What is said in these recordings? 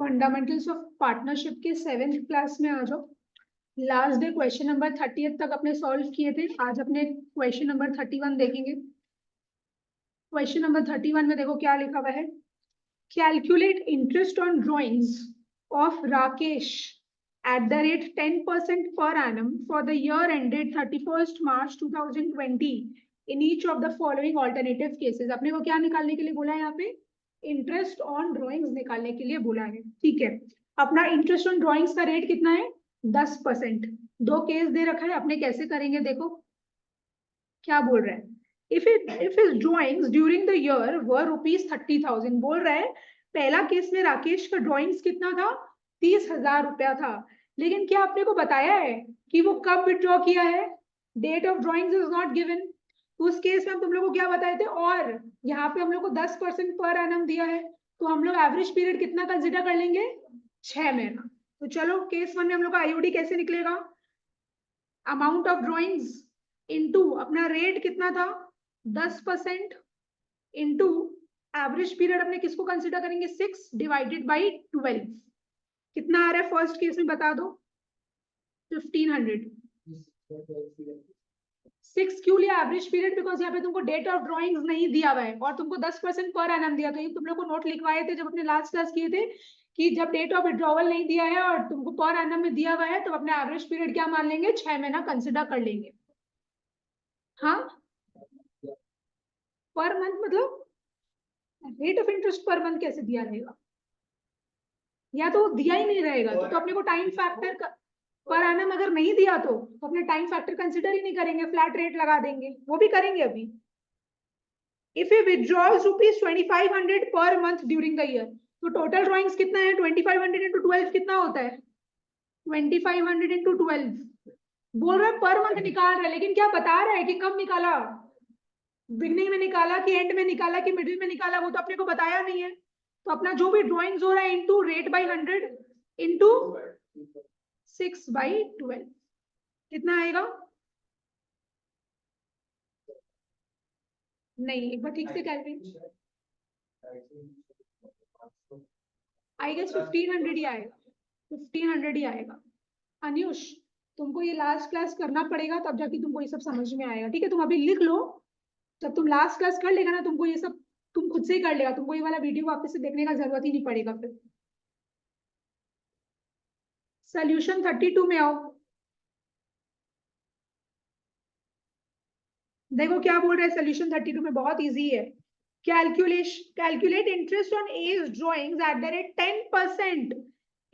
Fundamentals of partnership के 7th class में आ जाओ। लास्ट डे क्वेश्चन नंबर 30 तक अपने सॉल्व किए थे। आज अपने क्वेश्चन नंबर 31 देखेंगे। क्वेश्चन नंबर 31 में देखो क्या लिखा हुआ है। Calculate interest on drawings of Rakesh at the rate 10% per annum for the year ended 31st March 2020 in each of the following alternative cases। अपने को क्या निकालने के लिए बोला है यहाँ पे? इंटरेस्ट ऑन ड्रॉइंग्स निकालने के लिए बोला है। ठीक है, अपना इंटरेस्ट ऑन ड्रॉइंग्स का रेट कितना है? 10%। दो केस दे रखा है, अपने कैसे करेंगे देखो क्या बोल रहा है। if his drawings during the year were ₹30,000, बोल रहा है पहला केस में राकेश का ड्रॉइंग्स कितना था? 30,000 रुपया था। लेकिन क्या आपने को बताया है कि वो कब विड्रॉ किया है? Date of drawings is not given. उस केस में हम तुम लोग को क्या बताए थे? और यहाँ पे हम लोग को 10% पर एनम दिया है, तो हम लोग एवरेज पीरियड कितना कंसिडर कर लेंगे? 6 महीना। तो चलो केस 1 में हम लोग का आईओडी कैसे निकलेगा? अमाउंट ऑफ ड्रॉइंग्स इनटू अपना रेट कितना था? 10% इनटू एवरेज पीरियड अपने किसको कंसिडर करेंगे? 6 डिवाइडेड बाई 12। कितना आ रहा है फर्स्ट केस में बता दो? 1500। 6 क्यों लिया एवरेज पीरियड? बिकॉज यहाँ पे तुमको डेट ऑफ ड्रॉइंग्स नहीं दिया हुआ है और तुमको 10% पर एनम दिया। तो ये तुम लोग को नोट लिखवाए थे जब अपने लास्ट क्लास किए थे कि जब डेट ऑफ विड्रॉवल नहीं दिया है और तुमको पर एनम में दिया हुआ है तो अपने एवरेज पीरियड क्या मान लेंगे? 6 महीना कंसिडर कर लेंगे। हाँ, पर मंथ मतलब rate of interest per month कैसे दिया रहेगा? या तो दिया ही नहीं रहेगा तो अपने को टाइम फैक्टर पर एनम अगर नहीं दिया तो अपने टाइम फैक्टर कंसिडर ही नहीं करेंगे, फ्लैट रेट लगा देंगे। वो भी करेंगे अभी। If A withdrawals ₹2500 per month during the year, तो टोटल ड्रॉइंग्स कितना है? 2500 इंटू 12 कितना होता है? 2500 इंटू 12। बोल रहा है पर मंथ निकाल रहा है, लेकिन क्या बता रहा है कि कब निकाला? बिगनिंग में निकाला कि एंड में निकाला कि मिडिल में निकाला? वो तो अपने को बताया नहीं है। तो अपना जो भी ड्रॉइंग्स हो रहा है इंटू रेट बाई 100 इंटू 6/12 कितना आएगा? नहीं, एक बार ठीक से कैलकुलेट। आई गेस 1500 ही आएगा। 1500 ही आएगा। अनुष, तुमको ये लास्ट क्लास करना पड़ेगा तब जाके तुमको ये सब समझ में आएगा। ठीक है, तुम अभी लिख लो। जब तुम लास्ट क्लास कर लेगा ना तुमको ये सब तुम खुद से ही कर लेगा। तुमको ये वाला वीडियो वापस से देखने का जरूरत ही नहीं पड़ेगा। फिर सोल्यूशन 32 में आओ। देखो क्या बोल रहा है सोल्यूशन 32 में, बहुत इजी है। Calculate interest on as drawings at the rate 10%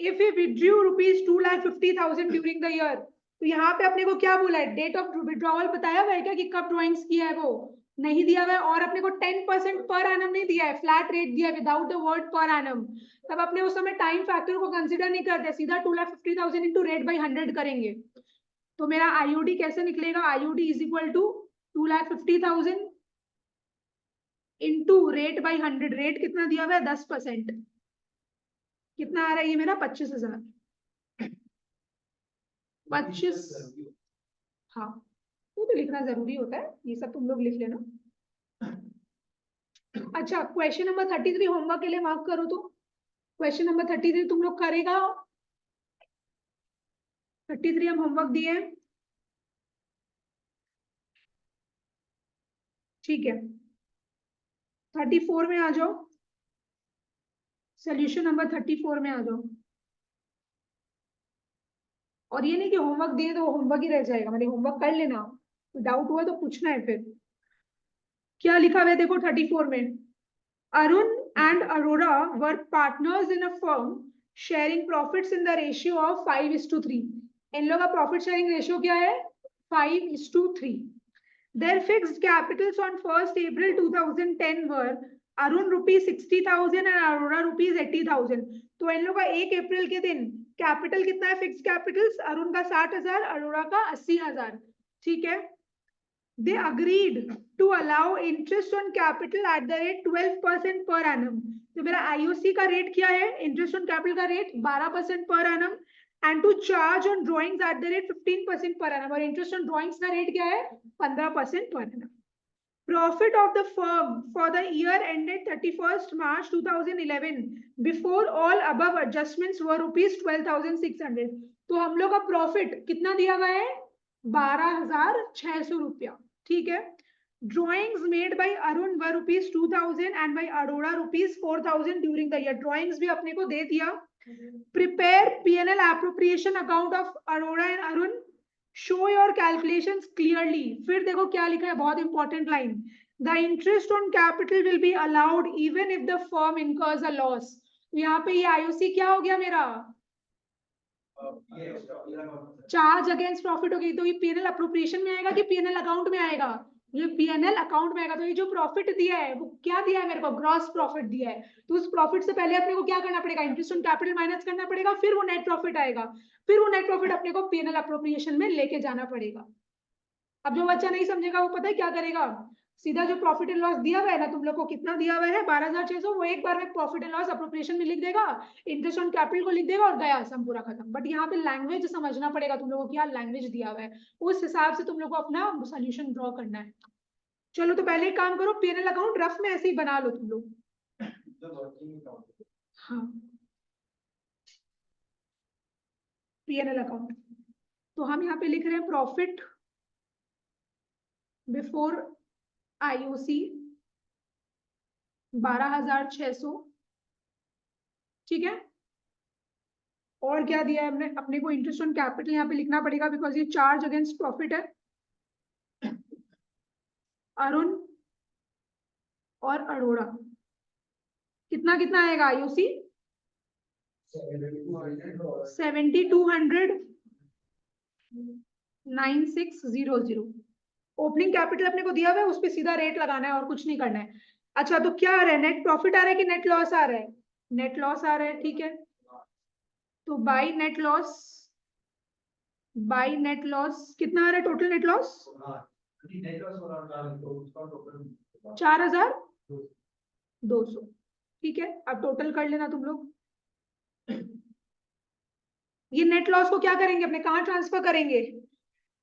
if you withdrew ₹2,50,000 during the year. तो यहाँ पे अपने को क्या बोला है? डेट ऑफ विड्रॉवल बताया हुआ है क्या कि कब ड्रॉइंग्स किया है? वो नहीं दिया हुआ है। और अपने को 10% पर एनम नहीं दिया है, फ्लैट रेट दिया है without the word per annum. तब अपने उस समय टाइम फैक्टर को कंसिडर नहीं करते, सीधा 2,50,000 इंटू रेट बाई 100 करेंगे। तो मेरा आईओडी कैसे निकलेगा? IOD is equal to 2,50,000 into rate by 100। Rate कितना दिया हुआ है? 10%। कितना आ रहा है ये मेरा? 25,000। 25। हाँ, वो तो लिखना जरूरी होता है, ये सब तुम लोग लिख लेना। अच्छा, क्वेश्चन नंबर 33 होमवर्क के लिए मार्क करो। तो क्वेश्चन नंबर 33 तुम लोग करेगा। 33 हम होमवर्क दिए। ठीक है, 34 में आ जाओ। सोल्यूशन नंबर 34 में आ जाओ। और ये नहीं कि होमवर्क दिए तो होमवर्क ही रह जाएगा, मतलब होमवर्क कर लेना, डाउट हुआ तो पूछना है। फिर क्या लिखा हुआ है देखो 34 में। Arun and Arora were partners in a firm sharing profits in the ratio of 5:3। इन लोगों का प्रॉफिट शेयरिंग रेशियो क्या है? 5:3। Their fixed capitals on 1st April 2010 were Arun ₹60,000 and Arora ₹80,000। तो इन लोगों का 1 अप्रैल के दिन कैपिटल कितना है? फिक्स कैपिटल्स अरुण का 60,000, अरोरा का 80,000। ठीक है, they agreed to allow interest on capital at the rate 12% per annum। तो मेरा आईओसी का रेट क्या है? इंटरेस्ट ऑन कैपिटल का रेट 12% पर annum and to charge on drawings at the rate 15% per annum। और इंटरेस्ट ऑन ड्रॉइंग्स का rate क्या है? 15% per annum। Profit of the firm for the year ended 31st March 2011 before all above adjustments were rupees 12,600. तो हम लोग का profit कितना दिया गया है? 12,600 रुपया. ठीक है. Drawings made by Arun were rupees 2,000 and by Arora rupees 4,000 during the year. Drawings भी अपने को दे दिया. Prepare P&L appropriation account of Arora and Arun. Show your calculations clearly. फिर देखो क्या लिखा है, बहुत important line. The interest on capital will be allowed even if the firm incurs a loss. यहाँ पे ये IOC क्या हो गया मेरा? चार्ज अगेंस्ट प्रॉफिट हो गई. तो ये P&L अप्रोप्रिएशन में आएगा कि P&L अकाउंट में आएगा? ये P&L अकाउंट में आएगा. तो ये जो प्रॉफिट दिया है वो क्या दिया है मेरे को? ग्रॉस प्रॉफिट दिया है. तो उस प्रॉफिट से पहले अपने को क्या करना पड़ेगा? इंटरेस्ट ऑन कैपिटल माइनस करना पड़ेगा, फिर वो नेट प्रॉफिट आएगा, फिर वो नेट प्रॉफिट अपने को P&L अप्रोप्रिएशन में लेके जाना पड़ेगा. अब जो बच्चा नहीं समझेगा वो पता है क्या करेगा? सीधा जो प्रॉफिट एंड लॉस दिया हुआ है ना, तुम लोग को कितना दिया हुआ है? 12,600. वो एक बार में प्रॉफिट एंड लॉस अप्रोप्रिएशन में लिख देगा, इंटरेस्ट ऑन कैपिटल को लिख देगा और गया सम पूरा खत्म. बट यहाँ पे लैंग्वेज समझना पड़ेगा तुम लोगों को, क्या लैंग्वेज दिया हुआ है, उस हिसाब से तुम लोग को अपना सोल्यूशन ड्रॉ करना है. चलो तो पहले एक काम करो, P&L अकाउंट रफ में ऐसे ही बना लो तुम लोग. हाँ, P&L अकाउंट. तो हम यहाँ पे लिख रहे हैं प्रॉफिट बिफोर IOC 12,600. ठीक है. और क्या दिया है हमने? अपने को इंटरेस्ट ऑन कैपिटल यहाँ पे लिखना पड़ेगा बिकॉज ये चार्ज अगेंस्ट प्रॉफिट है. अरुण और अरोड़ा कितना कितना आएगा? IOC 7,200 9600. ओपनिंग कैपिटल अपने को दिया हुआ है, उस पर सीधा रेट लगाना है और कुछ नहीं करना है. अच्छा, तो क्या आ रहा है? नेट प्रॉफिट आ रहा है कि नेट लॉस आ रहा है? नेट लॉस आ रहा है. ठीक है. तो by net loss, by net loss कितना आ रहा है? Total net loss 4,200. ठीक है. अब टोटल कर लेना तुम लोग. ये नेट लॉस को क्या करेंगे अपने? कहाँ ट्रांसफर करेंगे?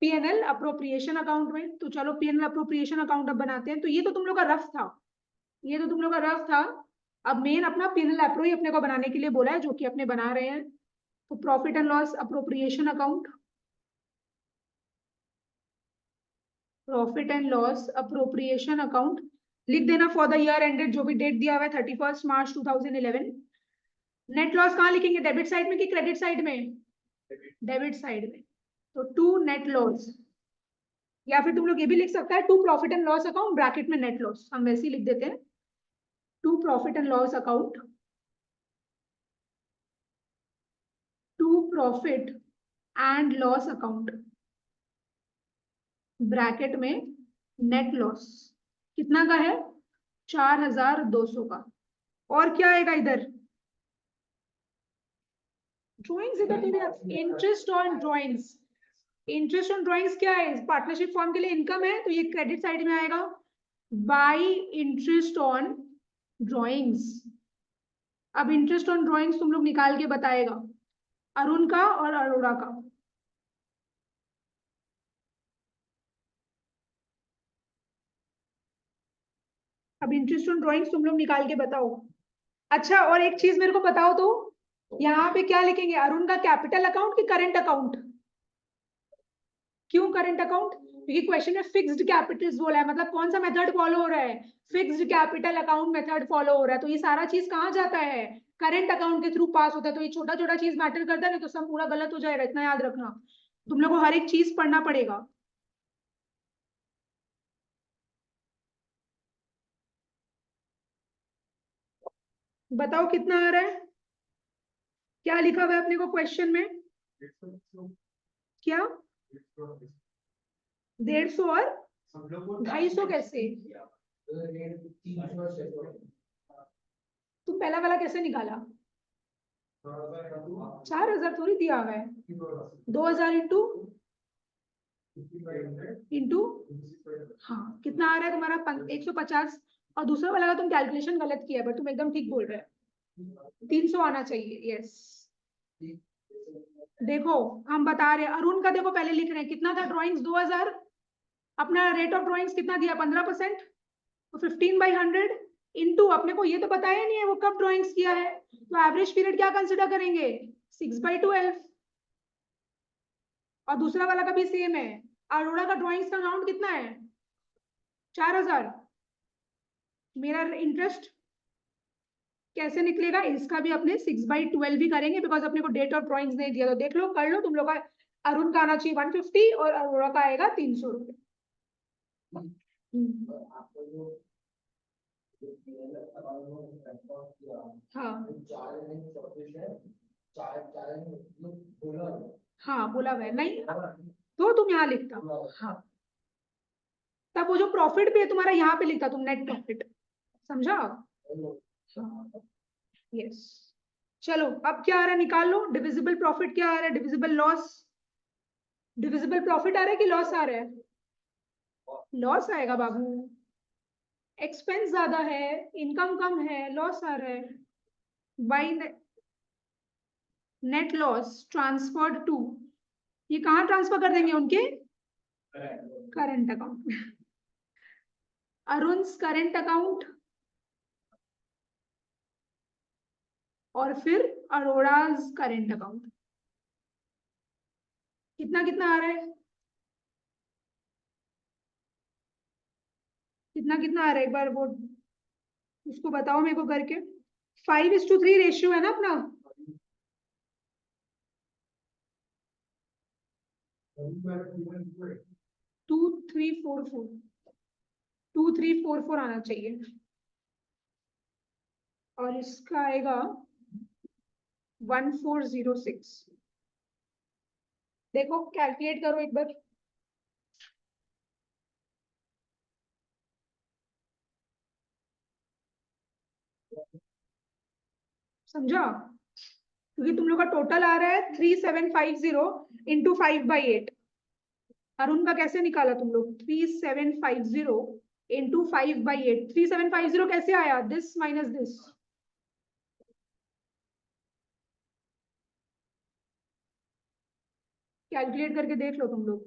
P&L अप्रोप्रिएशन अकाउंट में. तो चलो P&L अप्रोप्रिएशन अकाउंट अब बनाते हैं. तो ये तो तुम लोग का रफ था, ये तो तुम लोग का रफ था. अब मेन अपना P&L अप्रो ही अपने को बनाने के लिए बोला है, जो कि अपने बना रहे हैं. तो profit and loss appropriation account, profit and loss appropriation account लिख देना फॉर द ईयर एंडेड, जो भी डेट दिया हुआ है 31st मार्च 2011. नेट लॉस कहाँ लिखेंगे? डेबिट साइड में कि क्रेडिट साइड में? डेबिट साइड में. तो टू नेट लॉस, या फिर तुम लोग ये भी लिख सकता है to profit and loss account bracket में नेट लॉस. हम वैसे ही लिख देते हैं to profit and loss account, to profit and loss account bracket में नेट लॉस. कितना का है? 4,200 का. और क्या आएगा इधर? ड्रॉइंग्स. इधर interest on drawings. Interest on drawings क्या है? पार्टनरशिप फॉर्म के लिए इनकम है, तो ये क्रेडिट साइड में आएगा. By interest on drawings. अब इंटरेस्ट ऑन ड्रॉइंग्स तुम लोग निकाल के बताएगा, अरुण का और अरोड़ा का. अब इंटरेस्ट ऑन ड्रॉइंग्स तुम लोग निकाल के बताओ. अच्छा, और एक चीज मेरे को बताओ तो, यहाँ पे क्या लिखेंगे? अरुण का कैपिटल अकाउंट कि करंट अकाउंट? क्यों करंट अकाउंट? क्योंकि क्वेश्चन में फिक्स्ड कैपिटल्स बोला है, मतलब कौन सा मेथड फॉलो हो रहा है? Fixed capital account method follow हो रहा है. तो ये सारा चीज कहाँ जाता है? करंट अकाउंट के थ्रू पास होता है. तो ये छोटा छोटा चीज मैटर करता है, नहीं तो सब पूरा गलत हो जाएगा. इतना याद रखना, तुम लोग को हर एक चीज पढ़ना पड़ेगा. बताओ कितना आ रहा है? क्या लिखा हुआ है अपने को क्वेश्चन में? क्या 150 और 250 कैसे? तुम पहला वाला कैसे निकाला? 4,000 थोड़ी दिया हुआ है. 2,000 इंटू हाँ, कितना आ रहा है तुम्हारा? 150. और दूसरा वाला का तुम कैलकुलेशन गलत किया है, पर तुम एकदम ठीक बोल रहे हो. 300 आना चाहिए. यस. देखो हम बता रहे हैं, अरुण का देखो पहले लिख रहे हैं कितना था ड्रॉइंग्स? 2,000. अपना रेट ऑफ ड्रॉइंग्स कितना दिया 15%, तो 15/100 इंटू, अपने को ये तो बताया नहीं है वो कब ड्रॉइंग्स किया है, तो एवरेज पीरियड क्या कंसिडर करेंगे 6/12। और दूसरा वाला का भी सेम है, अरोड़ा का ड्रॉइंग्स का अमाउंट कितना है 4000। मेरा इंटरेस्ट कैसे निकलेगा, इसका भी अपने 6/12 ही करेंगे, बिकॉज अपने को डेट ऑफ ड्रॉइंग्स नहीं दिया, तो देख लो कर लो तुम लोग का। अरुण का आना चाहिए 150 और अरोड़ा का आएगा 300 रुपये। हाँ हाँ बोला हुआ है नहीं, तो तुम यहाँ लिखता। हाँ, तब वो जो प्रॉफिट भी है तुम्हारा यहाँ पे लिखता तुम, नेट प्रॉफिट, समझा। हाँ यस। चलो अब क्या आ रहा है निकाल लो, डिविजिबल प्रॉफिट क्या आ रहा है, डिविजिबल लॉस। डिविजिबल प्रॉफिट आ रहा है कि लॉस आ रहा है, लॉस आएगा बाबू, एक्सपेंस ज्यादा है, इनकम कम है, लॉस आ रहा है। By net loss transferred to, ये कहाँ ट्रांसफर कर देंगे उनके करंट अकाउंट में। अरुण's करंट अकाउंट और फिर अरोड़ा's करंट अकाउंट, कितना कितना आ रहा है, कितना कितना आ रहा है एक बार वो उसको बताओ मेरे को करके। 5:3 रेशियो है ना अपना, 2344, 2344 आना चाहिए, और इसका आएगा 1406। देखो कैलकुलेट करो एक बार। समझा, क्योंकि तुम लोग का टोटल आ रहा है 3750 इंटू 5/8। अरुण का कैसे निकाला तुम लोग, 3750 इंटू 5/8। 3750 कैसे आया, दिस माइनस दिस, कैलकुलेट करके देख लो तुम लोग,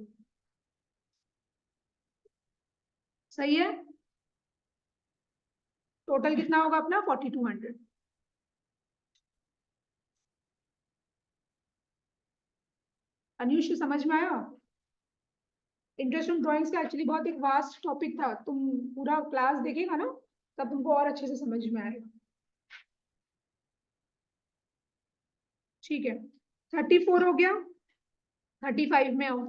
सही है। टोटल कितना होगा अपना 4200। अनुष समझ में आया। इंटरेस्ट ऑन ड्राइंग्स का एक्चुअली बहुत एक वास्ट टॉपिक था, तुम पूरा क्लास देखेगा ना तब तुमको और अच्छे से समझ में आएगा। ठीक है, 34 हो गया, 35 में आओ।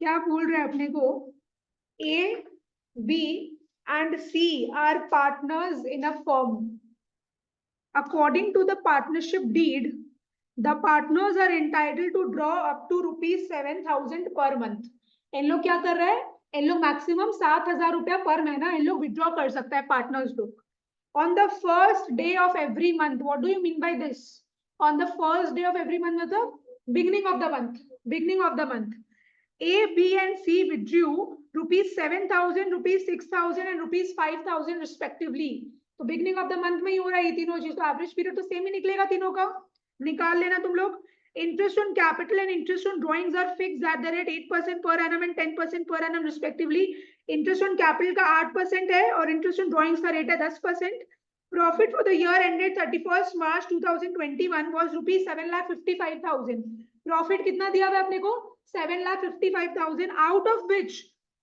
क्या बोल रहे हैं अपने को, A, B and C are partners in a firm. According to the partnership deed, the partners are entitled to draw up to ₹7,000 per month. इन लोग क्या कर रहे हैं, इन लोग मैक्सिमम 7,000 रुपया पर महीना इन लोग विड्रॉ कर सकता है पार्टनर्स लोग। On the first day of every month, what do you mean by this? On the first day of every month, मतलब beginning of the month, beginning of the month. A, B and C withdrew ₹7,000, ₹6,000 and ₹5,000 respectively. तो beginning of the month में ही हो रहा है ये तीनों चीज, तो एवरेज पीरियड तो सेम ही निकलेगा तीनों का, निकाल लेना तुम लोग। Interest on capital and interest on drawings are fixed at the rate 8% per annum and 10% per annum respectively. Interest on capital का 8% है और इंटरेस्ट ऑन ड्रॉइंग्स का रेट है 10%। Profit for the year ended 31st March 2021 was ₹7,55,000. Profit कितना दिया हुआ अपने को 7,55,000, out of which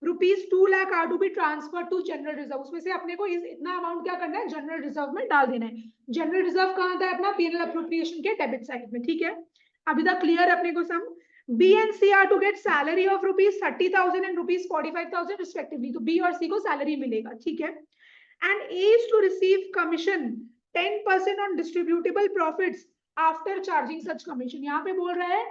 ₹2 lakh are to be transfer to general reserve. उसमें से अपने को इतना अमाउंट क्या करना है, जनरल रिजर्व में डाल देना है। जनरल रिजर्व कहाँ था अपना, पीएनएल अप्रोप्रिएशन के डेबिट साइड में, ठीक है। अभी तक क्लियर अपने को सम। B and C are to get salary of ₹30,000 and ₹45,000 respectively, तो B और C को सैलरी मिलेगा, ठीक है। And A is to receive commission 10% on distributable profits after charging such commission. यहाँ पे बोल रहा है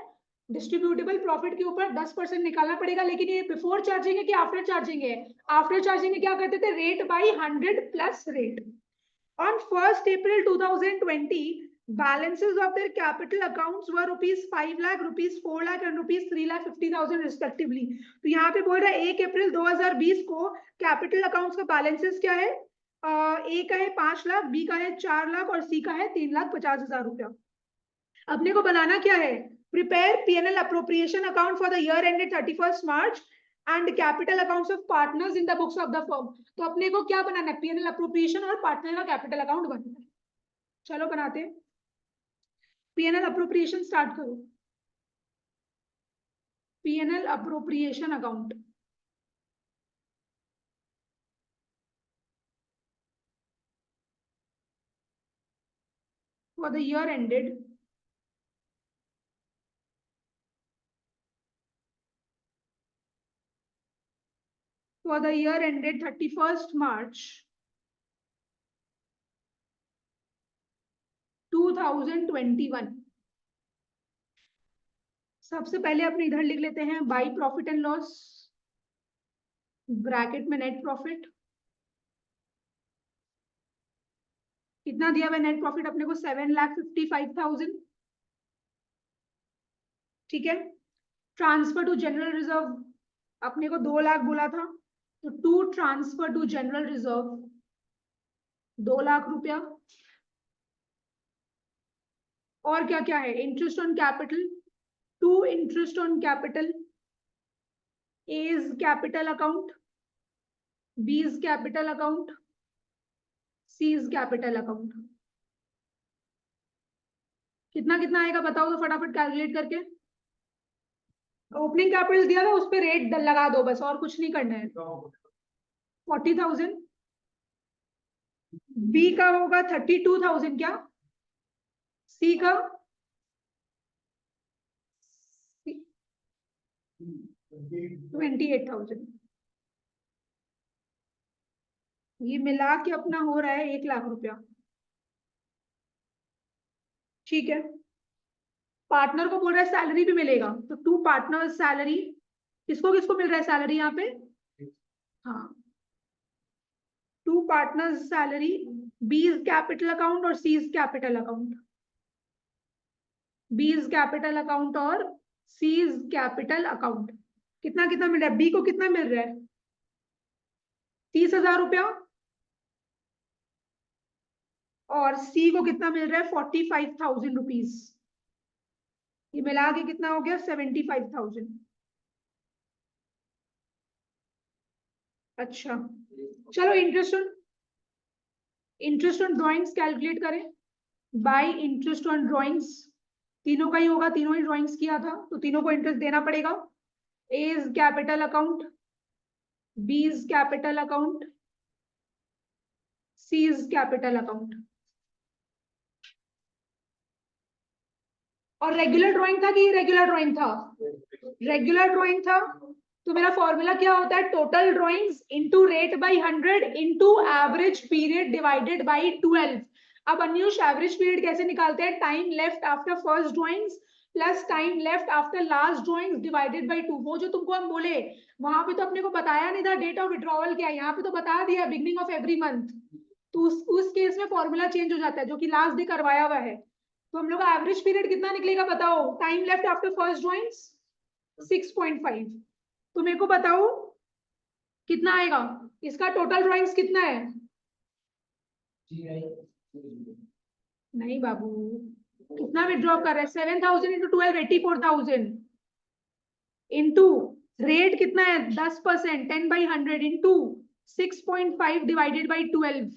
डिस्ट्रीब्यूटेबल प्रॉफिट के ऊपर 10% निकालना पड़ेगा, लेकिन ये बिफोर चार्जिंग है कि आफ्टर चार्जिंग है। आफ्टर चार्जिंग में क्या करते थे, rate by 100 plus rate. On 1st April 2020 balances of their capital accounts were ₹5 lakh, ₹4 lakh and ₹3,50,000 respectively. तो यहाँ पे बोल रहा है 1 अप्रैल 2020 को कैपिटल अकाउंट्स का बैलेंसेस क्या है, ए का है 5 लाख, बी का है 4 लाख और सी का है 3,50,000 रुपया। अपने को बनाना क्या है, prepare PNL appropriation account for the year ended 31 March and capital accounts of partners in the books of the firm. तो अपने को क्या बनाना है, पीएनएल अप्रोप्रिएशन और पार्टनर का कैपिटल अकाउंट बनाना है। चलो बनाते हैं, पीएनएल अप्रोप्रिएशन स्टार्ट करो। PNL appropriation account, for the year ended for the year ended 31st March 2021। सबसे पहले अपने इधर लिख लेते हैं by profit and loss, bracket में नेट प्रॉफिट। कितना दिया हुआ नेट प्रॉफिट अपने को, 7,55,000। ठीक है, ट्रांसफर टू जनरल रिजर्व अपने को 2 लाख बोला था, तो to transfer to general reserve 2 lakh रुपया। और क्या क्या है, interest on capital, to interest on capital, A is capital account, B is capital account, C is capital account. कितना कितना आएगा बताओ तो फटाफट कैलकुलेट करके। ओपनिंग कैपिटल दिया था, उस पर रेट लगा दो बस, और कुछ नहीं करना है। 40,000, बी का होगा 32,000 क्या, सी का 28,000। ये मिला के अपना हो रहा है 1 लाख रुपया। ठीक है, पार्टनर को बोल रहा है सैलरी भी मिलेगा, तो टू पार्टनर सैलरी, किसको किसको मिल रहा है सैलरी यहाँ पे, हाँ, two partners salary, B is capital account और C is capital account, B is capital account और सी इज कैपिटल अकाउंट। कितना कितना मिल रहा है, बी को कितना मिल रहा है 30,000 रुपया, और सी को कितना मिल रहा है 45,000 रुपीज। ये मिला के कितना हो गया 75,000। अच्छा, चलो इंटरेस्ट ऑन ड्रॉइंग्स कैलकुलेट करें। बाय इंटरेस्ट ऑन ड्रॉइंग्स, तीनों का ही होगा, तीनों ही ड्रॉइंग्स किया था तो तीनों को इंटरेस्ट देना पड़ेगा। A is capital account, B is capital account, C is capital account. और रेगुलर ड्राइंग था कि इरेगुलर ड्राइंग था, रेगुलर ड्राइंग था, तो मेरा फॉर्मूला क्या होता है, total drawings into rate by 100 into average period divided by 12। अब अन्यूश एवरेज पीरियड कैसे निकालते हैं, time left after first drawings plus time left after last drawings divided by 2। वो जो तुमको हम बोले वहां पे तो अपने को बताया नहीं था डेट ऑफ विड्रॉवल क्या है, यहाँ पे तो बता दिया बिगनिंग ऑफ एवरी मंथ। तो उस केस में फॉर्मूला चेंज हो जाता है, जो कि लास्ट डे करवाया हुआ है। तो हम लोग का एवरेज पीरियड कितना निकलेगा बताओ, time left after first drawings 6.5। तो मेरे को बताओ कितना आएगा, इसका टोटल ड्राइंग्स कितना है, नहीं बाबू, कितना विड्रॉ कर रहे हैं 7,000 इंटू 12 84,000 इंटू रेट कितना है 10%, 10/100 इंटू 6.5 डिवाइडेड बाई 12।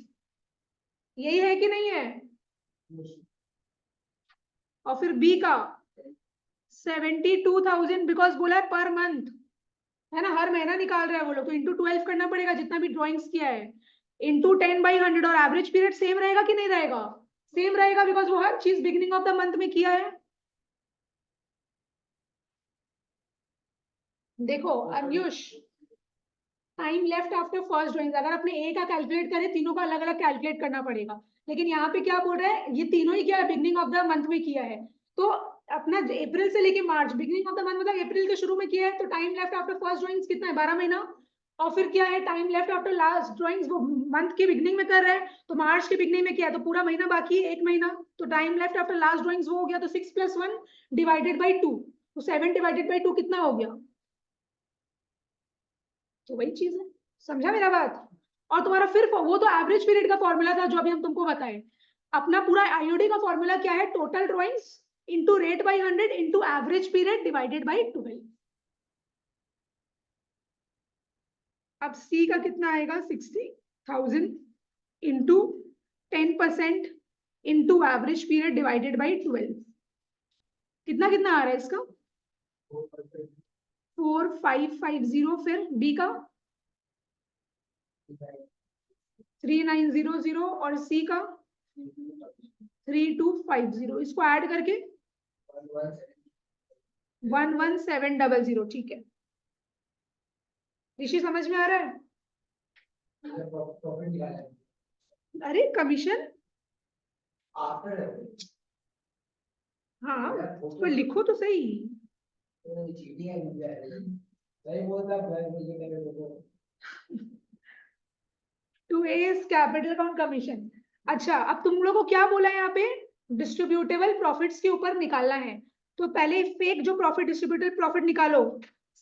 यही है कि नहीं है, और फिर बी का 72,000 बिकॉज बोला है पर मंथ, है ना, हर महीना निकाल रहा है वो लोग, तो इंटू 12 करना पड़ेगा जितना भी ड्राइंग्स किया है, इंटू 10/100। और एवरेज पीरियड सेम रहेगा कि नहीं रहेगा, सेम रहेगा बिकॉज वो हर चीज बिगिनिंग ऑफ द मंथ में किया है। देखो Anush, time left after first drawing अगर अपने ए का कैलकुलेट करें, तीनों का अलग अलग कैलकुलेट करना पड़ेगा, लेकिन यहाँ पे क्या बोल रहा है, ये तीनों ही क्या है बिगिनिंग ऑफ द मंथ में किया है। तो अपना अप्रैल से लेके मार्च, बिगिनिंग ऑफ द मंथ मतलब अप्रैल के शुरू में किया है, तो time left after first drawings कितना है 12 महीना। और फिर क्या है, time left after last drawings वो मंथ की बिगिनिंग में कर रहा है, तो मार्च की बिगिनिंग में किया है, तो पूरा महीना बाकी है 1 महीना। तो time left after last drawings वो हो गया, तो 6 + 1 डिवाइडेड बाई 2, तो 7 डिवाइडेड बाई 2 कितना हो गया, तो वही चीज है, समझा मेरा बात। और तुम्हारा फिर वो तो एवरेज पीरियड का फॉर्मूला था जो अभी हम तुमको बताए। अपना पूरा आईओडी का फॉर्मूला क्या है? Total drawings into rate by 100 into average period divided by 12। अब सी का कितना आएगा? 60,000 into 10% into average period divided by 12। कितना कितना आ रहा है इसका? 4550। फिर बी का 3900 और सी का 3250। इसको ऐड करके 11700। ठीक है ऋषि, समझ में आ रहा है? अरे कमीशन, हाँ उसको लिखो तो सही। Two is capital account commission. अच्छा अब तुम लोगों को क्या बोला है यहाँ पे? डिस्ट्रीब्यूटेबल प्रॉफिट्स के ऊपर निकालना है। तो पहले फेक जो प्रॉफिट, डिस्ट्रीब्यूटेबल प्रॉफिट निकालो।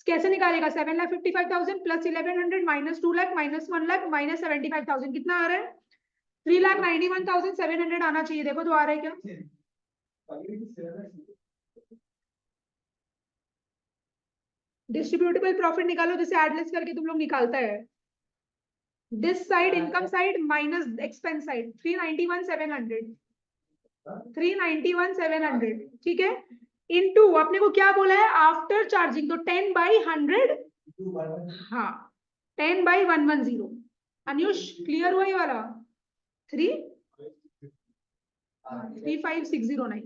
कैसे निकालेगा? 7,55,000 plus 1100 minus 2 lakh minus 1 lakh minus 75,000। कितना आ रहा है? 3,91,700 आना चाहिए। देखो तो आ रहा है क्या? डिस्ट्रीब्यूटेबल प्रॉफिट निकालो जैसे एडलेस करके तुम लोग निकालता है। This side income side minus expense side 391,700। 391,700 ठीक है। इनटू अपने को क्या बोला है? आफ्टर चार्जिंग, तो 10/100। हाँ 10/110। अनुष क्लियर हुआ ये वाला? 335,609।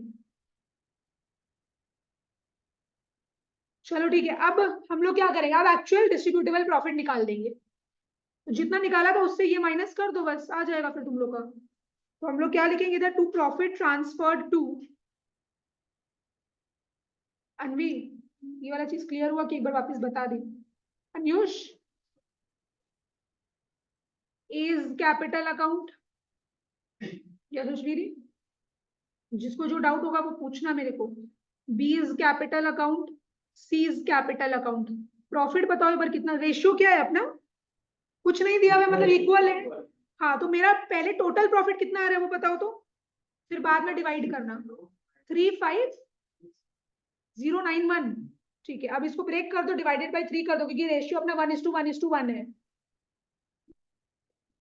चलो ठीक है। अब हम लोग क्या करेंगे? अब एक्चुअल डिस्ट्रीब्यूटेबल प्रॉफिट निकाल देंगे। तो जितना निकाला था उससे ये माइनस कर दो, बस आ जाएगा फिर तुम लोग का। तो हम लोग क्या लिखेंगे इधर? टू प्रॉफिट ट्रांसफर्ड टू अनवी। ये वाला चीज क्लियर हुआ कि एक बार वापस बता दी? Anush is capital account. Yashasvi, जिसको जो डाउट होगा वो पूछना मेरे को। B is capital account, C is capital account. Profit बताओ एक बार कितना? रेशियो क्या है अपना? कुछ नहीं दिया हुआ मतलब इक्वल है। हाँ तो मेरा पहले टोटल प्रॉफिट कितना आ रहा है वो बताओ तो, फिर बाद में डिवाइड करना। 35091। ठीक है अब इसको ब्रेक कर दो, डिवाइडेड बाई 3 कर दो क्योंकि रेशियो अपना 1:1:1 है।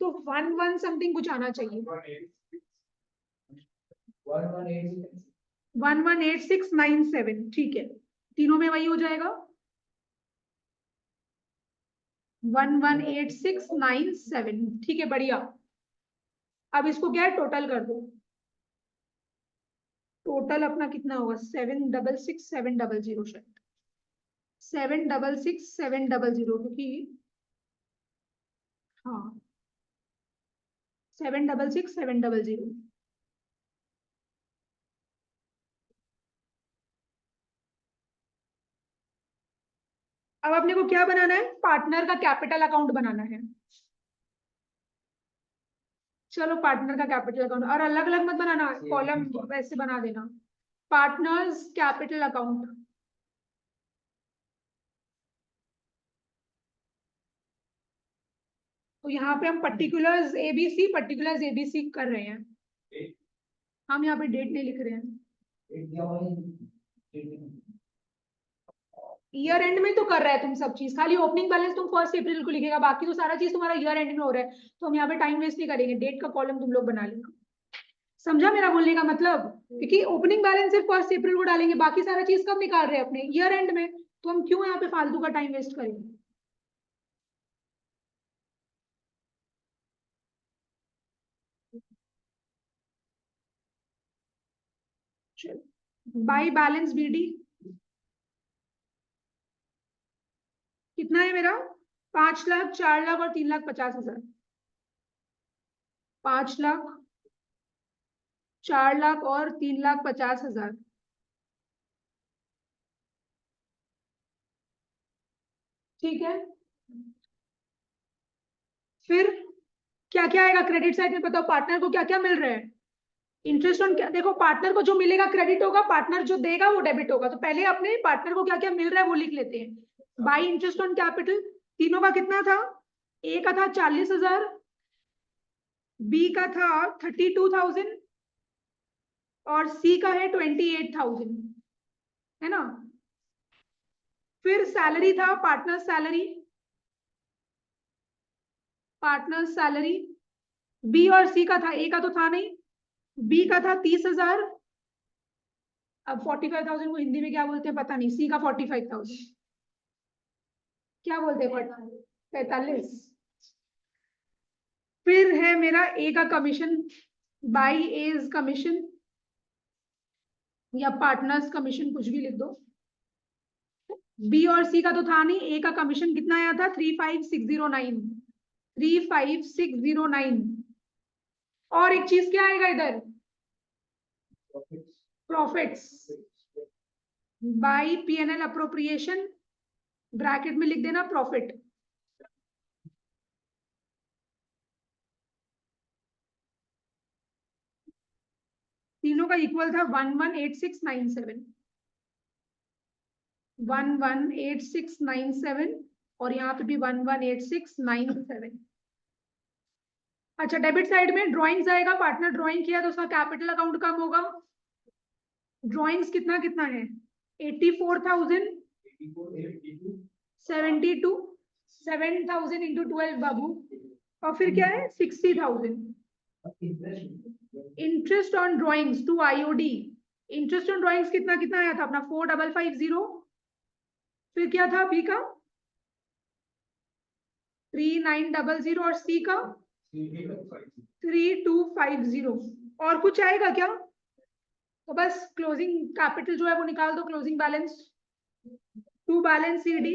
तो 11 समथिंग कुछ आना चाहिए। 118697। ठीक है तीनों में वही हो जाएगा 118697। ठीक है बढ़िया। अब इसको क्या है? टोटल कर दो। टोटल अपना कितना होगा? 766,700 शायद। 766,700 क्योंकि हाँ 766,700। अब अपने को क्या बनाना है? पार्टनर का कैपिटल अकाउंट बनाना है। चलो पार्टनर का कैपिटल अकाउंट, और अलग अलग मत बनाना, कॉलम वैसे बना देना। Partners capital account. तो यहाँ पे हम पर्टिकुलर्स एबीसी कर रहे हैं। हम यहाँ पे डेट नहीं लिख रहे हैं। ईयर एंड में तो कर रहा है तुम सब चीज, खाली ओपनिंग बैलेंस तुम 1 अप्रैल को लिखेगा, बाकी तो सारा चीज तुम्हारा ईयर एंड में हो रहा है। तो हम यहाँ पे टाइम वेस्ट नहीं करेंगे, डेट का कॉलम तुम लोग बना लेना। समझा मेरा बोलने का मतलब? क्योंकि ओपनिंग बैलेंस सिर्फ 1 अप्रैल को डालेंगे, बाकी सारा चीज कब निकाल रहे हैं? अपने ईयर एंड में। तो हम क्यों यहाँ पे फालतू का टाइम वेस्ट करेंगे? बाई बैलेंस बीडी कितना है मेरा? 5 लाख, 4 लाख और 3,50,000। 5 लाख, 4 लाख और 3,50,000। ठीक है फिर क्या क्या आएगा क्रेडिट साइड में? बताओ पार्टनर को क्या क्या मिल रहा है? इंटरेस्ट ऑन क्या? देखो पार्टनर को जो मिलेगा क्रेडिट होगा, पार्टनर जो देगा वो डेबिट होगा। तो पहले अपने पार्टनर को क्या क्या मिल रहा है वो लिख लेते हैं। बाई इंटरेस्ट ऑन कैपिटल तीनों का कितना था? ए का था 40,000, बी का था 32,000 और सी का है 28,000, है ना। फिर सैलरी था पार्टनर सैलरी बी और सी का था, ए का तो था नहीं, बी का था 30,000। अब 45,000 को हिंदी में क्या बोलते हैं पता नहीं, सी का 45,000 क्या बोलते हैं, 45। फिर है मेरा ए का कमीशन, बाई एज कमीशन या पार्टनर्स कमीशन, कुछ भी लिख दो। बी और सी का तो था नहीं, ए का कमीशन कितना आया था 35,609, 35,609। और एक चीज क्या आएगा इधर, profits by PNL appropriation, bracket में लिख देना प्रॉफिट। तीनों का इक्वल था 118697, 118697 और यहाँ पे भी 118697। अच्छा, डेबिट साइड में ड्रॉइंग्स आएगा, पार्टनर ड्रॉइंग किया तो उसका कैपिटल अकाउंट कम होगा। ड्रॉइंग्स कितना कितना है 84,000, 72, 7,000 इंटू 12 बाबू, और फिर क्या है 60,000। Interest on drawings to IOD, interest on drawings कितना कितना आया था अपना 4550। फिर क्या था बी का 3900 और सी का 3250। और कुछ आएगा क्या, तो बस क्लोजिंग कैपिटल जो है वो निकाल दो, closing balance to balance CD.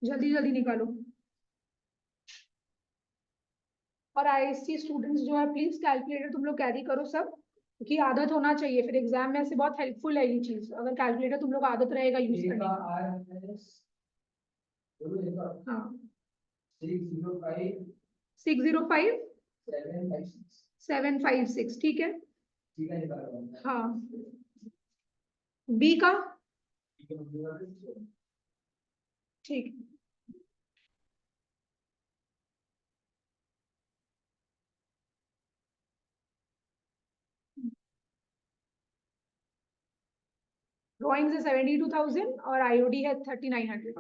जल्दी जल्दी निकालो। और आईएससी स्टूडेंट्स जो है प्लीज कैलकुलेटर तुम लोग कैरी करो सब, क्योंकि आदत होना चाहिए, फिर एग्जाम में ऐसे बहुत हेल्पफुल है ये चीज, अगर कैलकुलेटर तुम लोग आदत रहेगा यूज करने का। हाँ 605 756 ठीक है। हाँ बी का ठीक, ड्रॉइंग है 72,000 और आईओडी है 3900,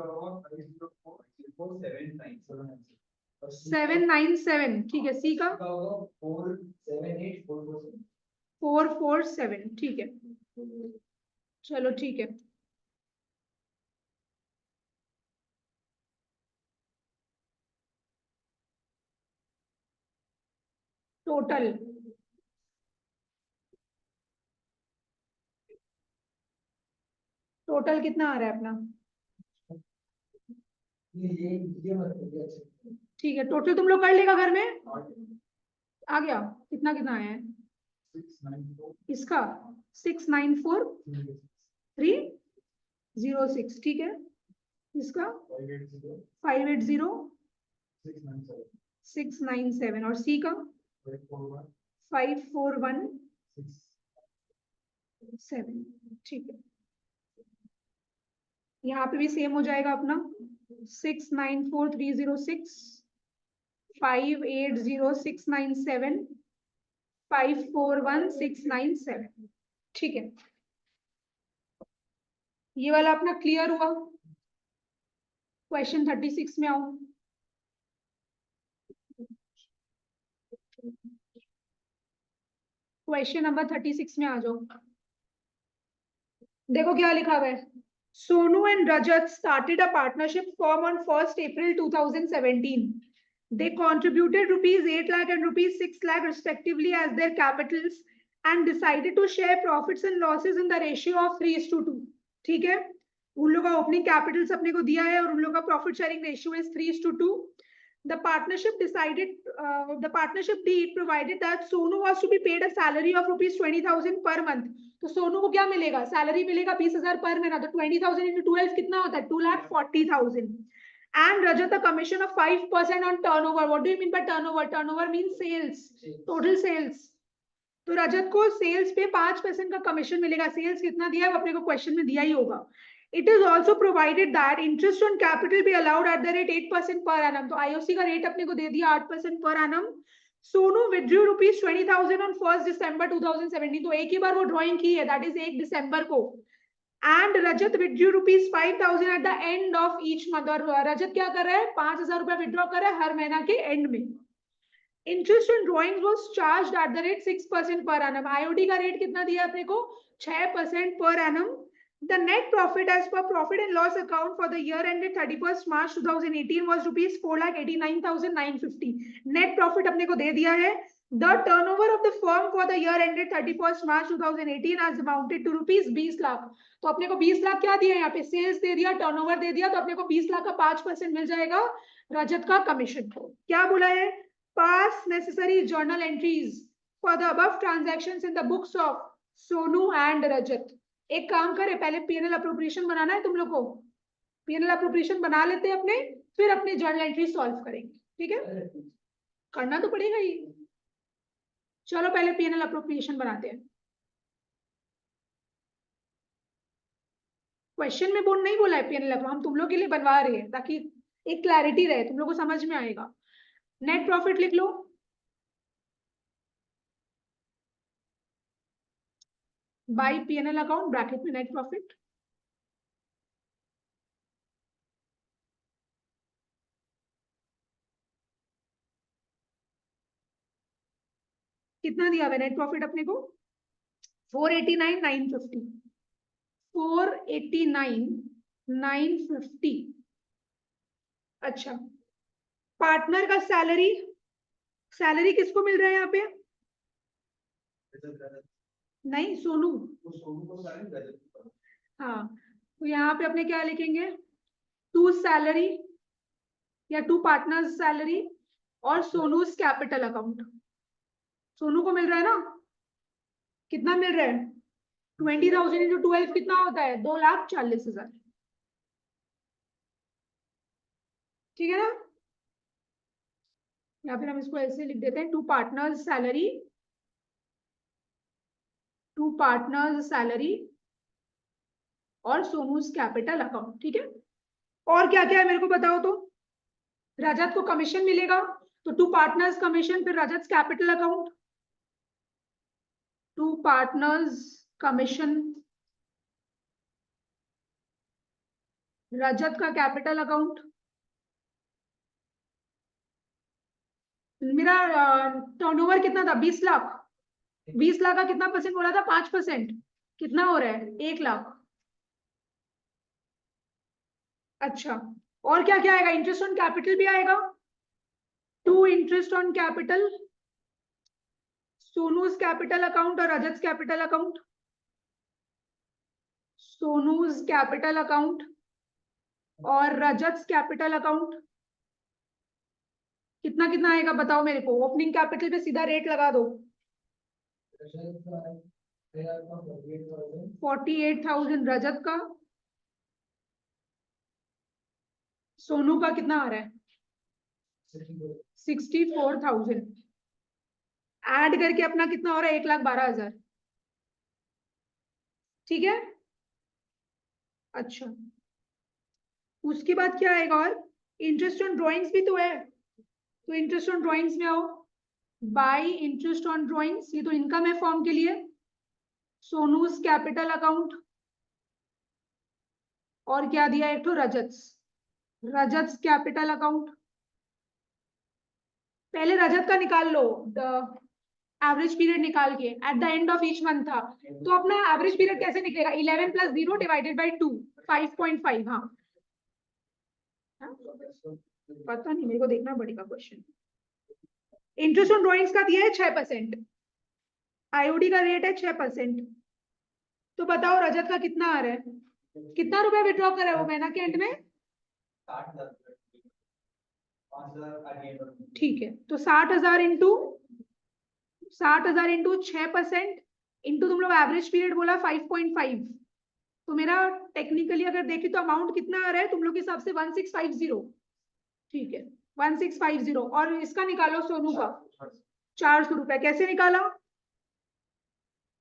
797 ठीक है। सी का 447 ठीक है। चलो ठीक है। टोटल टोटल कितना आ रहा है अपना, ठीक है टोटल तुम लोग कर लेगा घर में, आ गया कितना कितना आया है इसका 694,306 ठीक है। इसका 580,697 और सी का 541,7 ठीक है। यहाँ पे भी सेम हो जाएगा अपना 694,306, 580,697, 541,697 ठीक है। ये वाला अपना क्लियर हुआ। क्वेश्चन 36 में आओ। क्वेश्चन नंबर 36 में आ जाओ। देखो क्या लिखा हुआ है, Sonu and Rajat started a partnership form on 1st April 2017. They contributed rupees 8 lakh and rupees 6 lakh respectively as their capitals and decided to share profits and losses in the ratio of 3:2 ठीक है। उन लोग का opening Capitals अपने को दिया है और उन लोग का profit sharing ratio is 3:2। The partnership deed provided that Sonu was to be paid a salary of rupees 20,000 per month. तो सोनू को क्या मिलेगा, सैलरी मिलेगा 20,000 पर महीना, तो 20,000 into 12 कितना होता है 2,40,000। And Rajat a commission of 5% on turnover. What do you mean by turnover? Turnover means sales, total sales. तो रजत को सेल्स पे 5% का कमीशन मिलेगा। सेल्स कितना दिया है वो अपने को क्वेश्चन में दिया ही होगा। It is also provided that interest on capital be allowed at the rate 8% per annum. तो आईओसी का रेट अपने को दे दिया 8% per annum. Sonu withdrew ₹20,000 on 1 दिसंबर 2017। तो एक ही बार वो ड्रॉइंग की है, दैट इज 1 दिसंबर को। And Rajat withdrew ₹5,000 at the end of each month. और रजत क्या कर रहा है, 5,000 रुपया विथड्रॉ कर रहा है हर महीना के एंड में। Interest on drawing was charged eight the rate 6% per annum. IOD का रेट कितना दिया अपने को, 6% per annum. The net profit as per profit and loss account for the year ended 31st March 2018 was ₹4,89,950. Net profit अपने को दे दिया है। The turnover of the firm for the year ended 31st March 2018 has amounted to ₹20 lakh. तो अपने को 20 लाख क्या दिया, यहाँ पे सेल्स दे दिया, टर्नओवर दे दिया, तो अपने को 20 लाख का 5% मिल जाएगा रजत का कमीशन को। क्या बोला है, pass necessary journal entries for the above transactions in the books of Sonu and रजत। एक काम करे, पहले पीएनएल अप्रोप्रिएशन बनाना है तुम लोग को, पीएनएल अप्रोप्रिएशन बना लेते हैं अपने, फिर अपने जर्नल एंट्री सॉल्व करेंगे। ठीक है, करना तो पड़ेगा ही। चलो पहले पीएनएल अप्रोप्रिएशन बनाते हैं। क्वेश्चन में बोल नहीं बोला है पीएनएल, हम तुम लोग के लिए बनवा रहे हैं ताकि एक क्लैरिटी रहे, तुम लोग को समझ में आएगा। नेट प्रॉफिट लिख लो, बाय पीएनएल अकाउंट ब्रैकेट में नेट प्रॉफिट। कितना दिया हुआ नेट प्रॉफिट अपने को, 489,950। 489,950। अच्छा, पार्टनर का सैलरी, सैलरी किसको मिल रहा है यहाँ पे, नहीं सोनू। हाँ, तो यहाँ पे अपने क्या लिखेंगे, टू सैलरी या टू पार्टनर्स सैलरी और सोनूज कैपिटल अकाउंट। सोनू को मिल रहा है ना, कितना मिल रहा है, 20,000 इंटू 12 कितना होता है, 2,40,000। ठीक है ना, या फिर हम इसको ऐसे लिख देते हैं, to partners salary, to partners salary और सोनूज कैपिटल अकाउंट। ठीक है, और क्या क्या है मेरे को बताओ। तो रजत को कमीशन मिलेगा, तो टू पार्टनर्स कमीशन, फिर Rajat capital account, to partners commission, Rajat का कैपिटल अकाउंट। मेरा टर्नओवर कितना था, 20 लाख। 20 लाख का कितना परसेंट बोला था, 5%। कितना हो रहा है, 1 लाख। अच्छा, और क्या क्या आएगा, इंटरेस्ट ऑन कैपिटल भी आएगा, to interest on capital, Sonu's capital account और Rajat capital account, Sonu's capital account और रजत कैपिटल अकाउंट। कितना कितना आएगा बताओ मेरे को, ओपनिंग कैपिटल पे सीधा रेट लगा दो, 48,000 रजत का, सोनू का कितना आ रहा है, 64,000। ऐड करके अपना कितना हो रहा है, 1,12,000। ठीक है, अच्छा उसके बाद क्या आएगा, और इंटरेस्ट ऑन ड्रॉइंग्स भी तो है, तो इंटरेस्ट ऑन ड्रॉइंग्स में आओ, बाय इंटरेस्ट ऑन ड्रॉइंग्स, ये तो इनकम है फॉर्म के लिए, सोनूज कैपिटल अकाउंट और क्या दिया एक तो रजत, रजत कैपिटल अकाउंट। पहले रजत का निकाल लो, एवरेज पीरियड निकाल के at the end of each month था, तो अपना एवरेज पीरियड कैसे निकलेगा, 11 + 0 डिवाइडेड बाय 2, 5.5। हाँ पता नहीं, मेरे को देखना पड़ेगा क्वेश्चन। इंटरेस्ट ऑन ड्रॉइंग्स का दिया है 6%, आईओडी का रेट है 6%। तो बताओ रजत का कितना आ रहा है, कितना रुपया विड्रॉ करा है वो महीना के एंड में, ठीक है, तो 60,000 इंटू 6% इंटू तुम लोग एवरेज पीरियड बोला 5.5, तो मेरा टेक्निकली अगर देखें तो अमाउंट कितना आ रहा है तुम लोग के हिसाब से, 1650। ठीक है, 1650। और इसका निकालो सोनू का 400 रुपया, कैसे निकाला,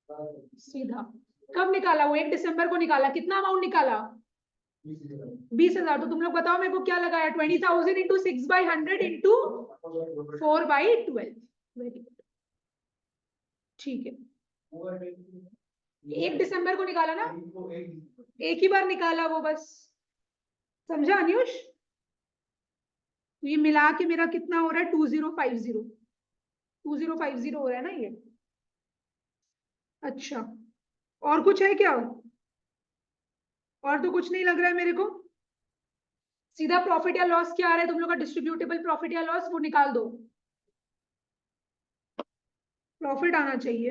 सीधा कब निकाला? वो 1 दिसंबर को निकाला। कितना अमाउंट निकाला? 20,000। तो तुम लोग बताओ मेरे को क्या लगाया? 20,000 इंटू 6/100 इंटू 4/12। वेरी गुड, ठीक है। 1 दिसंबर को निकाला ना, एक ही बार निकाला वो, बस। समझा अनुष? तो ये मिला के मेरा कितना हो रहा है? 2050। 2050 हो रहा है ना ये। अच्छा, और कुछ है क्या? और तो कुछ नहीं लग रहा है मेरे को। सीधा प्रॉफिट या लॉस क्या आ रहा है तुम लोग का? डिस्ट्रीब्यूटेबल प्रॉफिट या लॉस, वो निकाल दो। प्रॉफिट आना चाहिए।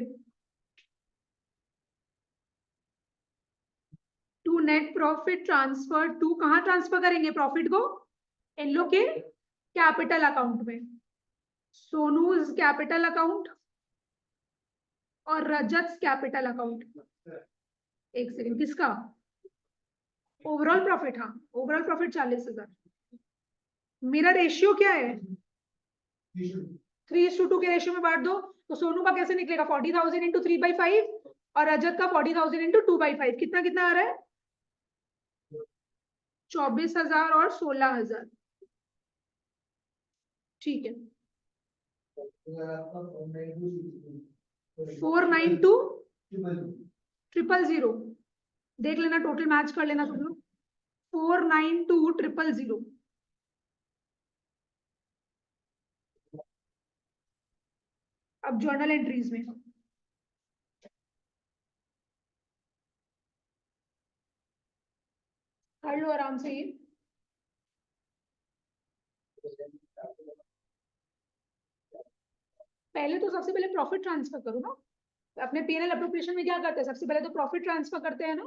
To net profit transfer to, कहाँ ट्रांसफर करेंगे प्रॉफिट को? इन लोग के कैपिटल अकाउंट में। सोनूज कैपिटल अकाउंट और रजत कैपिटल अकाउंट। एक सेकंड, किसका? Overall profit. हाँ, ओवरऑल प्रॉफिट 40,000। मेरा रेशियो क्या है? 3:2 के रेशियो में बांट दो। तो सोनू का कैसे निकलेगा? 40,000 इंटू 3/5 और रजत का 40,000 इंटू 2/5। कितना कितना आ रहा है? 24,000 और 16,000। ठीक है। 492,000। देख लेना, टोटल मैच कर लेना तुम लोग। 492,000। अब जर्नल एंट्रीज में कर लो आराम से ये। पहले तो सबसे पहले प्रॉफिट ट्रांसफर करो ना। अपने पीएनएल अप्रोप्रिएशन में क्या करते हैं? सबसे पहले तो प्रॉफिट ट्रांसफर करते हैं ना,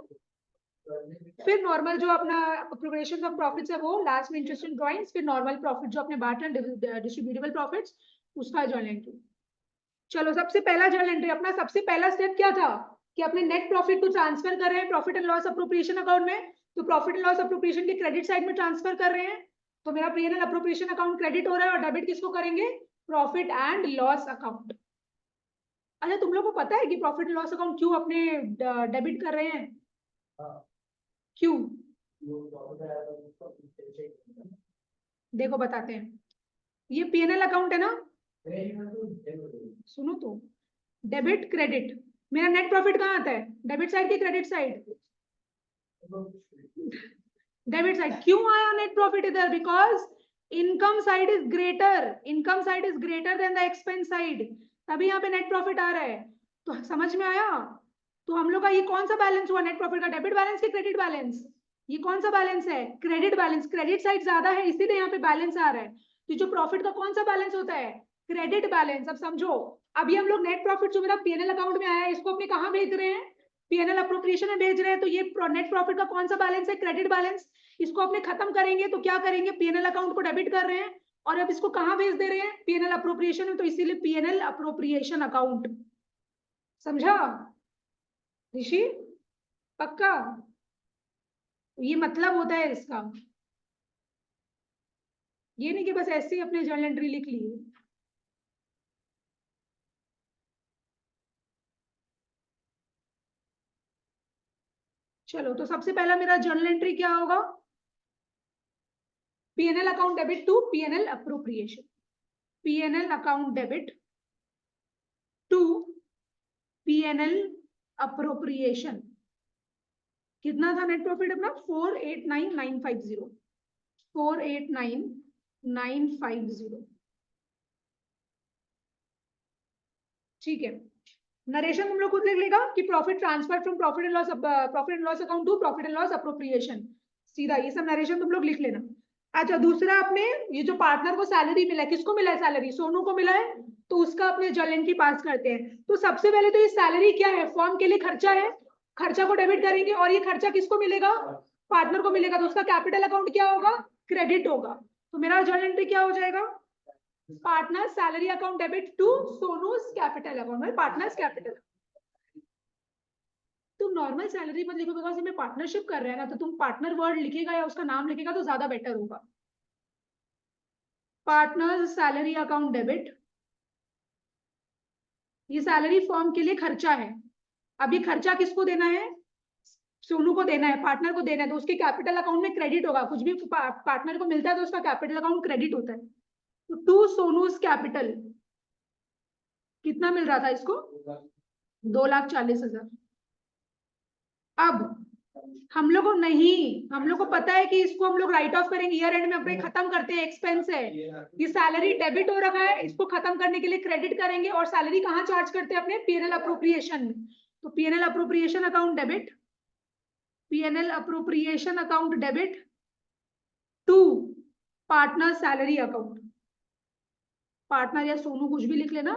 फिर नॉर्मल जो अपना अप्रोप्रिएशन ऑफ प्रॉफिट्स है वो, लास्ट में इंटरेस्ट एंड ड्राइंग्स, फिर नॉर्मल प्रॉफिट जो अपने बाट एंड डिस्ट्रीब्यूटेबल प्रॉफिट्स, उसका जर्नल एंट्री। चलो, सबसे पहला जर्नल एंट्री अपना, सबसे पहला स्टेप क्या था? कि अपने नेट प्रॉफिट को ट्रांसफर कर रहे हैं profit and loss appropriation account में। तो प्रॉफिट एंड लॉस अप्रोप्रिएशन के क्रेडिट साइड में ट्रांसफर कर रहे हैं। तो मेरा पीएनएल अप्रोप्रिएशन अकाउंट क्रेडिट हो रहा है और डेबिट किसको करेंगे? Profit and loss account. अच्छा, तुम लोग को पता है कि प्रॉफिट एंड लॉस अकाउंट क्यों अपने डेबिट कर रहे हैं? क्यों? देखो बताते हैं। ये पीएनएल अकाउंट है ना, सुनो तो। डेबिट क्रेडिट, मेरा नेट प्रॉफिट कहाँ आता है? डेबिट साइड की क्रेडिट साइड? Debit side. क्यों आया नेट प्रॉफिट इधर? Because income side is greater, income side is greater than the expense side, तभी यहाँ पे नेट प्रॉफिट आ रहा है। तो समझ में आया? तो हम लोग का ये कौन सा बैलेंस हुआ नेट प्रॉफिट का? डेबिट बैलेंस की क्रेडिट बैलेंस? ये कौन सा बैलेंस है? Credit balance. क्रेडिट साइड ज्यादा है इसीलिए यहाँ पे बैलेंस आ रहा है। तो जो प्रॉफिट का कौन सा बैलेंस होता है? Credit balance. अब समझो, अभी हम लोग नेट प्रॉफिट जो मेरा पीएनएल अकाउंट में आया है, इसको अपने कहाँ भेज रहे हैं? पीएनएल अप्रोप्रिएशन में भेज रहे हैं। तो ये नेट प्रॉफिट का कौन सा बैलेंस है? Credit balance. इसको अपने खत्म करेंगे तो क्या करेंगे? पीएनएल अकाउंट को डेबिट कर रहे हैं और अब इसको कहाँ भेज दे रहे हैं? पीएनएल अप्रोप्रिएशन में। तो इसीलिए पीएनएल अप्रोप्रिएशन अकाउंट। समझा ऋषि? पक्का? ये मतलब होता है इसका, ये नहीं कि बस ऐसे ही अपने जर्नल एंट्री लिख लिए। चलो, तो सबसे पहला मेरा जर्नल एंट्री क्या होगा? PNL account debit to PNL appropriation. PNL account debit to PNL appropriation. कितना था नेट प्रॉफिट अपना? 489,950। 489,950। ठीक है। नरेशन तुम लोग खुद लिख लेगा कि profit transfer from profit and loss account to profit and loss appropriation. सीधा ये सब नरेशन तुम लोग लिख लेना। अच्छा, दूसरा अपने ये जो पार्टनर को सैलरी मिला है, किसको मिला है सैलरी? सोनू को मिला है। तो उसका अपने जर्नल एंट्री पास करते हैं। तो सबसे पहले तो ये सैलरी क्या है? फॉर्म के लिए खर्चा है, खर्चा को डेबिट करेंगे और ये खर्चा किसको मिलेगा? पार्टनर को मिलेगा। तो उसका कैपिटल अकाउंट क्या होगा? क्रेडिट होगा। तो मेरा जर्नल एंट्री क्या हो जाएगा? Partner salary account debit to Sonu's capital account, मतलब पार्टनर्स कैपिटल। तुम नॉर्मल सैलरी मत लिखो बिकॉज में पार्टनरशिप कर रहे हैं ना, तो तुम पार्टनर वर्ड लिखेगा या उसका नाम लिखेगा तो ज्यादा बेटर होगा। पार्टनर्स सैलरी अकाउंट डेबिट, ये सैलरी फॉर्म के लिए खर्चा है। अब ये खर्चा किसको देना है? सोनू को देना है, पार्टनर को देना है, तो उसके कैपिटल अकाउंट में क्रेडिट होगा। कुछ भी पार्टनर को मिलता है तो उसका कैपिटल अकाउंट क्रेडिट होता है। तो टू सोनूज कैपिटल कितना मिल रहा था इसको? 2,40,000। अब हम लोग को नहीं, हम लोग को पता है कि इसको हम लोग राइट ऑफ करेंगे, ईयर एंड में अपने खत्म करते हैं, एक्सपेंस है। ये सैलरी डेबिट हो रखा है, इसको खत्म करने के लिए क्रेडिट करेंगे। और सैलरी कहाँ चार्ज करते हैं? अपने पीएनएल अप्रोप्रिएशन में। तो PNL appropriation account debit, PNL appropriation account debit to partner salary account. Partner या सोनू कुछ भी लिख लेना,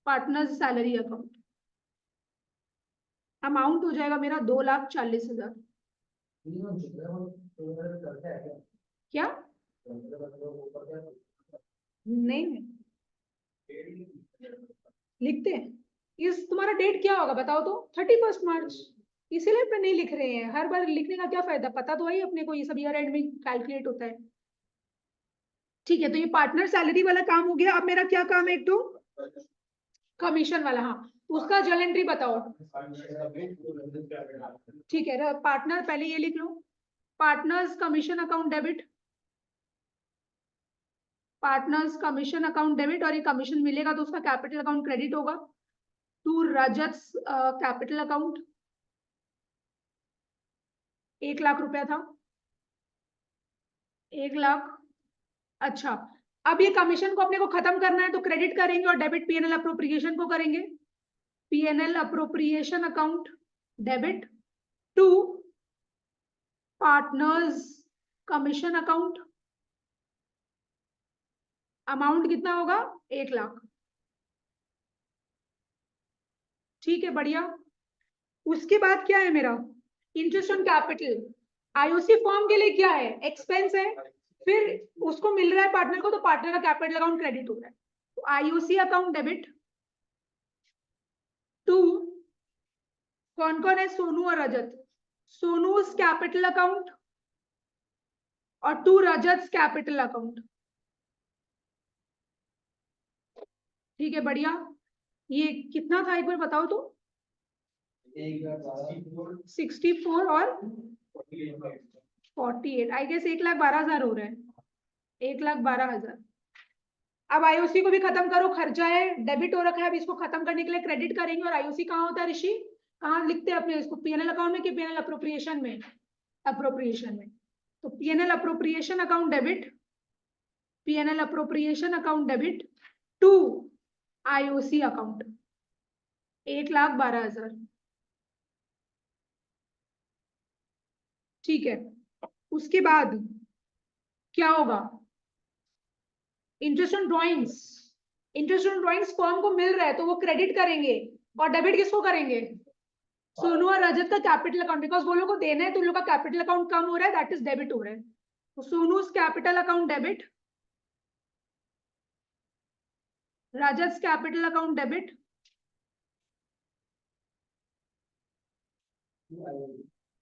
पार्टनर सैलरी अकाउंट। अमाउंट हो जाएगा मेरा 2,40,000। क्या नहीं लिखते हैं? इस तुम्हारा डेट क्या होगा बताओ तो? 31 मार्च। इसीलिए पे नहीं लिख रहे हैं, हर बार लिखने का क्या फायदा? पता तो है अपने को, ये सब ईयर एंड में कैलकुलेट होता है। ठीक है, तो ये पार्टनर सैलरी वाला काम हो गया। अब मेरा क्या काम है? एक तो कमीशन वाला। हाँ, उसका जर्नल एंट्री बताओ। ठीक है, पार्टनर पहले ये लिख लो, partners commission account debit, partners commission account debit. और ये कमीशन मिलेगा तो उसका कैपिटल अकाउंट क्रेडिट होगा टू रजत कैपिटल अकाउंट। 1,00,000 रुपया था, 1,00,000। अच्छा, अब ये कमीशन को अपने को खत्म करना है तो क्रेडिट करेंगे और डेबिट पीएनएल अप्रोप्रिएशन को करेंगे। PNL appropriation account debit to partners commission account. Amount कितना होगा? 1,00,000। ठीक है, बढ़िया। उसके बाद क्या है मेरा? Interest on capital. IOC form के लिए क्या है? एक्सपेंस है। फिर उसको मिल रहा है पार्टनर को, तो पार्टनर का कैपिटल अकाउंट क्रेडिट हो रहा है। तो आईओसी अकाउंट डेबिट टू कौन कौन है? सोनू और रजत। सोनूज कैपिटल अकाउंट और टू रजत कैपिटल अकाउंट। ठीक है, बढ़िया। ये कितना था एक बार बताओ तो? 64 और 48, आई गेस 1,12,000 हो रहा है। 1,12,000। अब आईओसी को भी खत्म करो, खर्चा है, डेबिट हो रखा है। अब इसको खत्म करने के लिए क्रेडिट करेंगे। और आईओसी कहाँ होता है ऋषि? कहाँ लिखते हैं अपने इसको? पीएनएल अकाउंट में कि पीएनएल अप्रोप्रिएशन में? अप्रोप्रिएशन में। तो PNL appropriation account debit, PNL appropriation account debit to IOC account 1,12,000। ठीक है, उसके बाद क्या होगा? Interest on drawings. Interest on drawings firm को मिल रहा है तो वो क्रेडिट करेंगे। और डेबिट किसको करेंगे? सोनू और रजत का कैपिटल अकाउंट, बिकॉज वो लोग को देना है तो उन लोग का कैपिटल अकाउंट कम हो रहा है, दैट इज डेबिट हो रहा है। तो Sonu capital account debit, Rajat capital account debit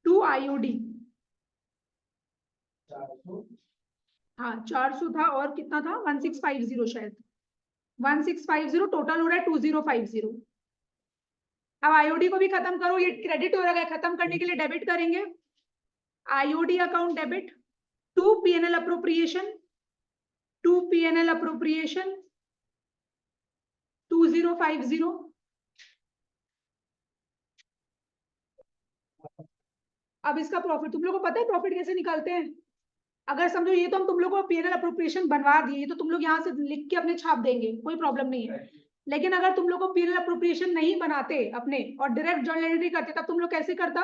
to IOD. हाँ, 400 था और कितना था? 1650 शायद। 1650 टोटल हो रहा है 2050। अब आईओडी को भी खत्म करो, ये क्रेडिट हो रहा है, खत्म करने के लिए डेबिट करेंगे। IOD account debit to PNL appropriation, to PNL appropriation 2050। अब इसका प्रॉफिट तुम लोग को पता है प्रॉफिट कैसे निकालते हैं? अगर समझो ये तो हम तुम लोग को पीएनएल अप्रोप्रिएशन बनवा दिए, तो तुम लोग यहाँ से लिख के अपने छाप देंगे, कोई प्रॉब्लम नहीं है। लेकिन अगर तुम लोग को पीएनएल अप्रोप्रिएशन नहीं बनाते अपने और डायरेक्ट जर्नल एंट्री करते, तब तुम लोग कैसे करता?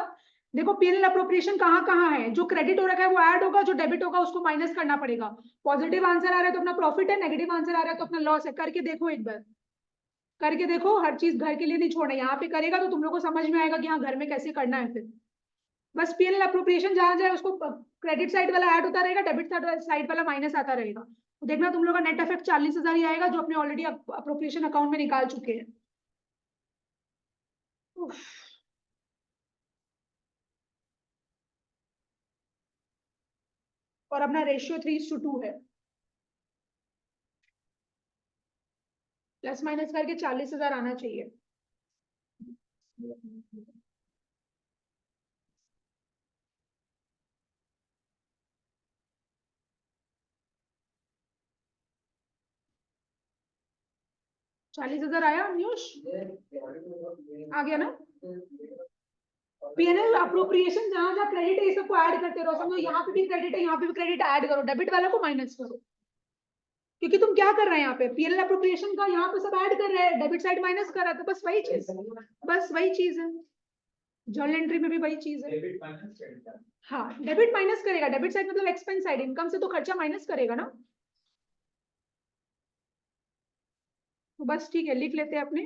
देखो, पीएनएल अप्रोप्रिएशन कहाँ कहाँ है? जो क्रेडिट हो रखा है वो ऐड होगा, जो डेबिट होगा उसको माइनस करना पड़ेगा। पॉजिटिव आंसर आ रहा है तो अपना प्रॉफिट है, नेगेटिव आंसर आ रहा है तो अपना लॉस है। करके देखो एक बार, करके देखो। हर चीज घर के लिए नहीं छोड़ना, यहाँ पे करेगा तो तुम लोग को समझ में आएगा कि हाँ घर में कैसे करना है। फिर बस पीएनएल अप्रोप्रिएशन जहां जाए उसको क्रेडिट साइड वाला ऐड होता रहेगा, डेबिट साइड वाला माइनस आता रहेगा। तो देखना तुम लोग का नेट इफेक्ट 40,000 ही आएगा, जो अपने ऑलरेडी अप्रोप्रिएशन अकाउंट में निकाल चुके हैं। और अपना रेशियो 3:2 है। प्लस माइनस करके 40,000 आना चाहिए। 40,000 आया न्यूज? आ गया ना? पीएनएल अप्रोप्रिएशन जहां जहां क्रेडिट है ये सबको ऐड करते रहो। समझो यहाँ पे भी क्रेडिट है, यहाँ पे भी क्रेडिट, ऐड करो, डेबिट वाला को माइनस करो। क्योंकि तुम क्या कर रहे हैं यहाँ पे, पीएनएल अप्रोप्रिएशन का यहाँ पे सब ऐड कर रहे हैं, डेबिट साइड माइनस कर रहा है, तो बस वही चीज, बस वही चीज है। जर्नल एंट्री में भी वही चीज है। हाँ, डेबिट माइनस करेगा, डेबिट साइड मतलब एक्सपेंस साइड, इनकम से तो खर्चा माइनस करेगा ना। तो बस ठीक है, लिख लेते हैं अपने।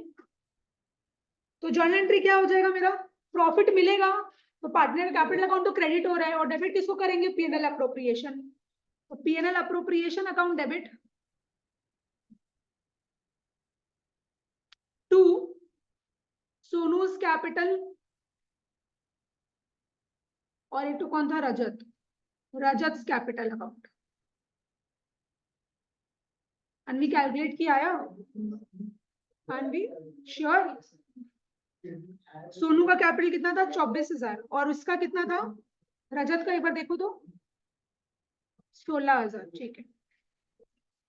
तो जर्नल एंट्री क्या हो जाएगा मेरा, प्रॉफिट मिलेगा तो पार्टनर कैपिटल अकाउंट तो क्रेडिट हो रहा है, और डेबिट किसको करेंगे, पीएनएल अप्रोप्रिएशन। तो PNL appropriation account debit to Sonu's capital, और एक तो कौन था, Rajat, Rajat capital account. Anvi calculate किया आया? अनवी श्योर? सोनू का कैपिटल कितना था, 24,000, और उसका कितना था, रजत का एक बार देखो तो, 16,000। ठीक है,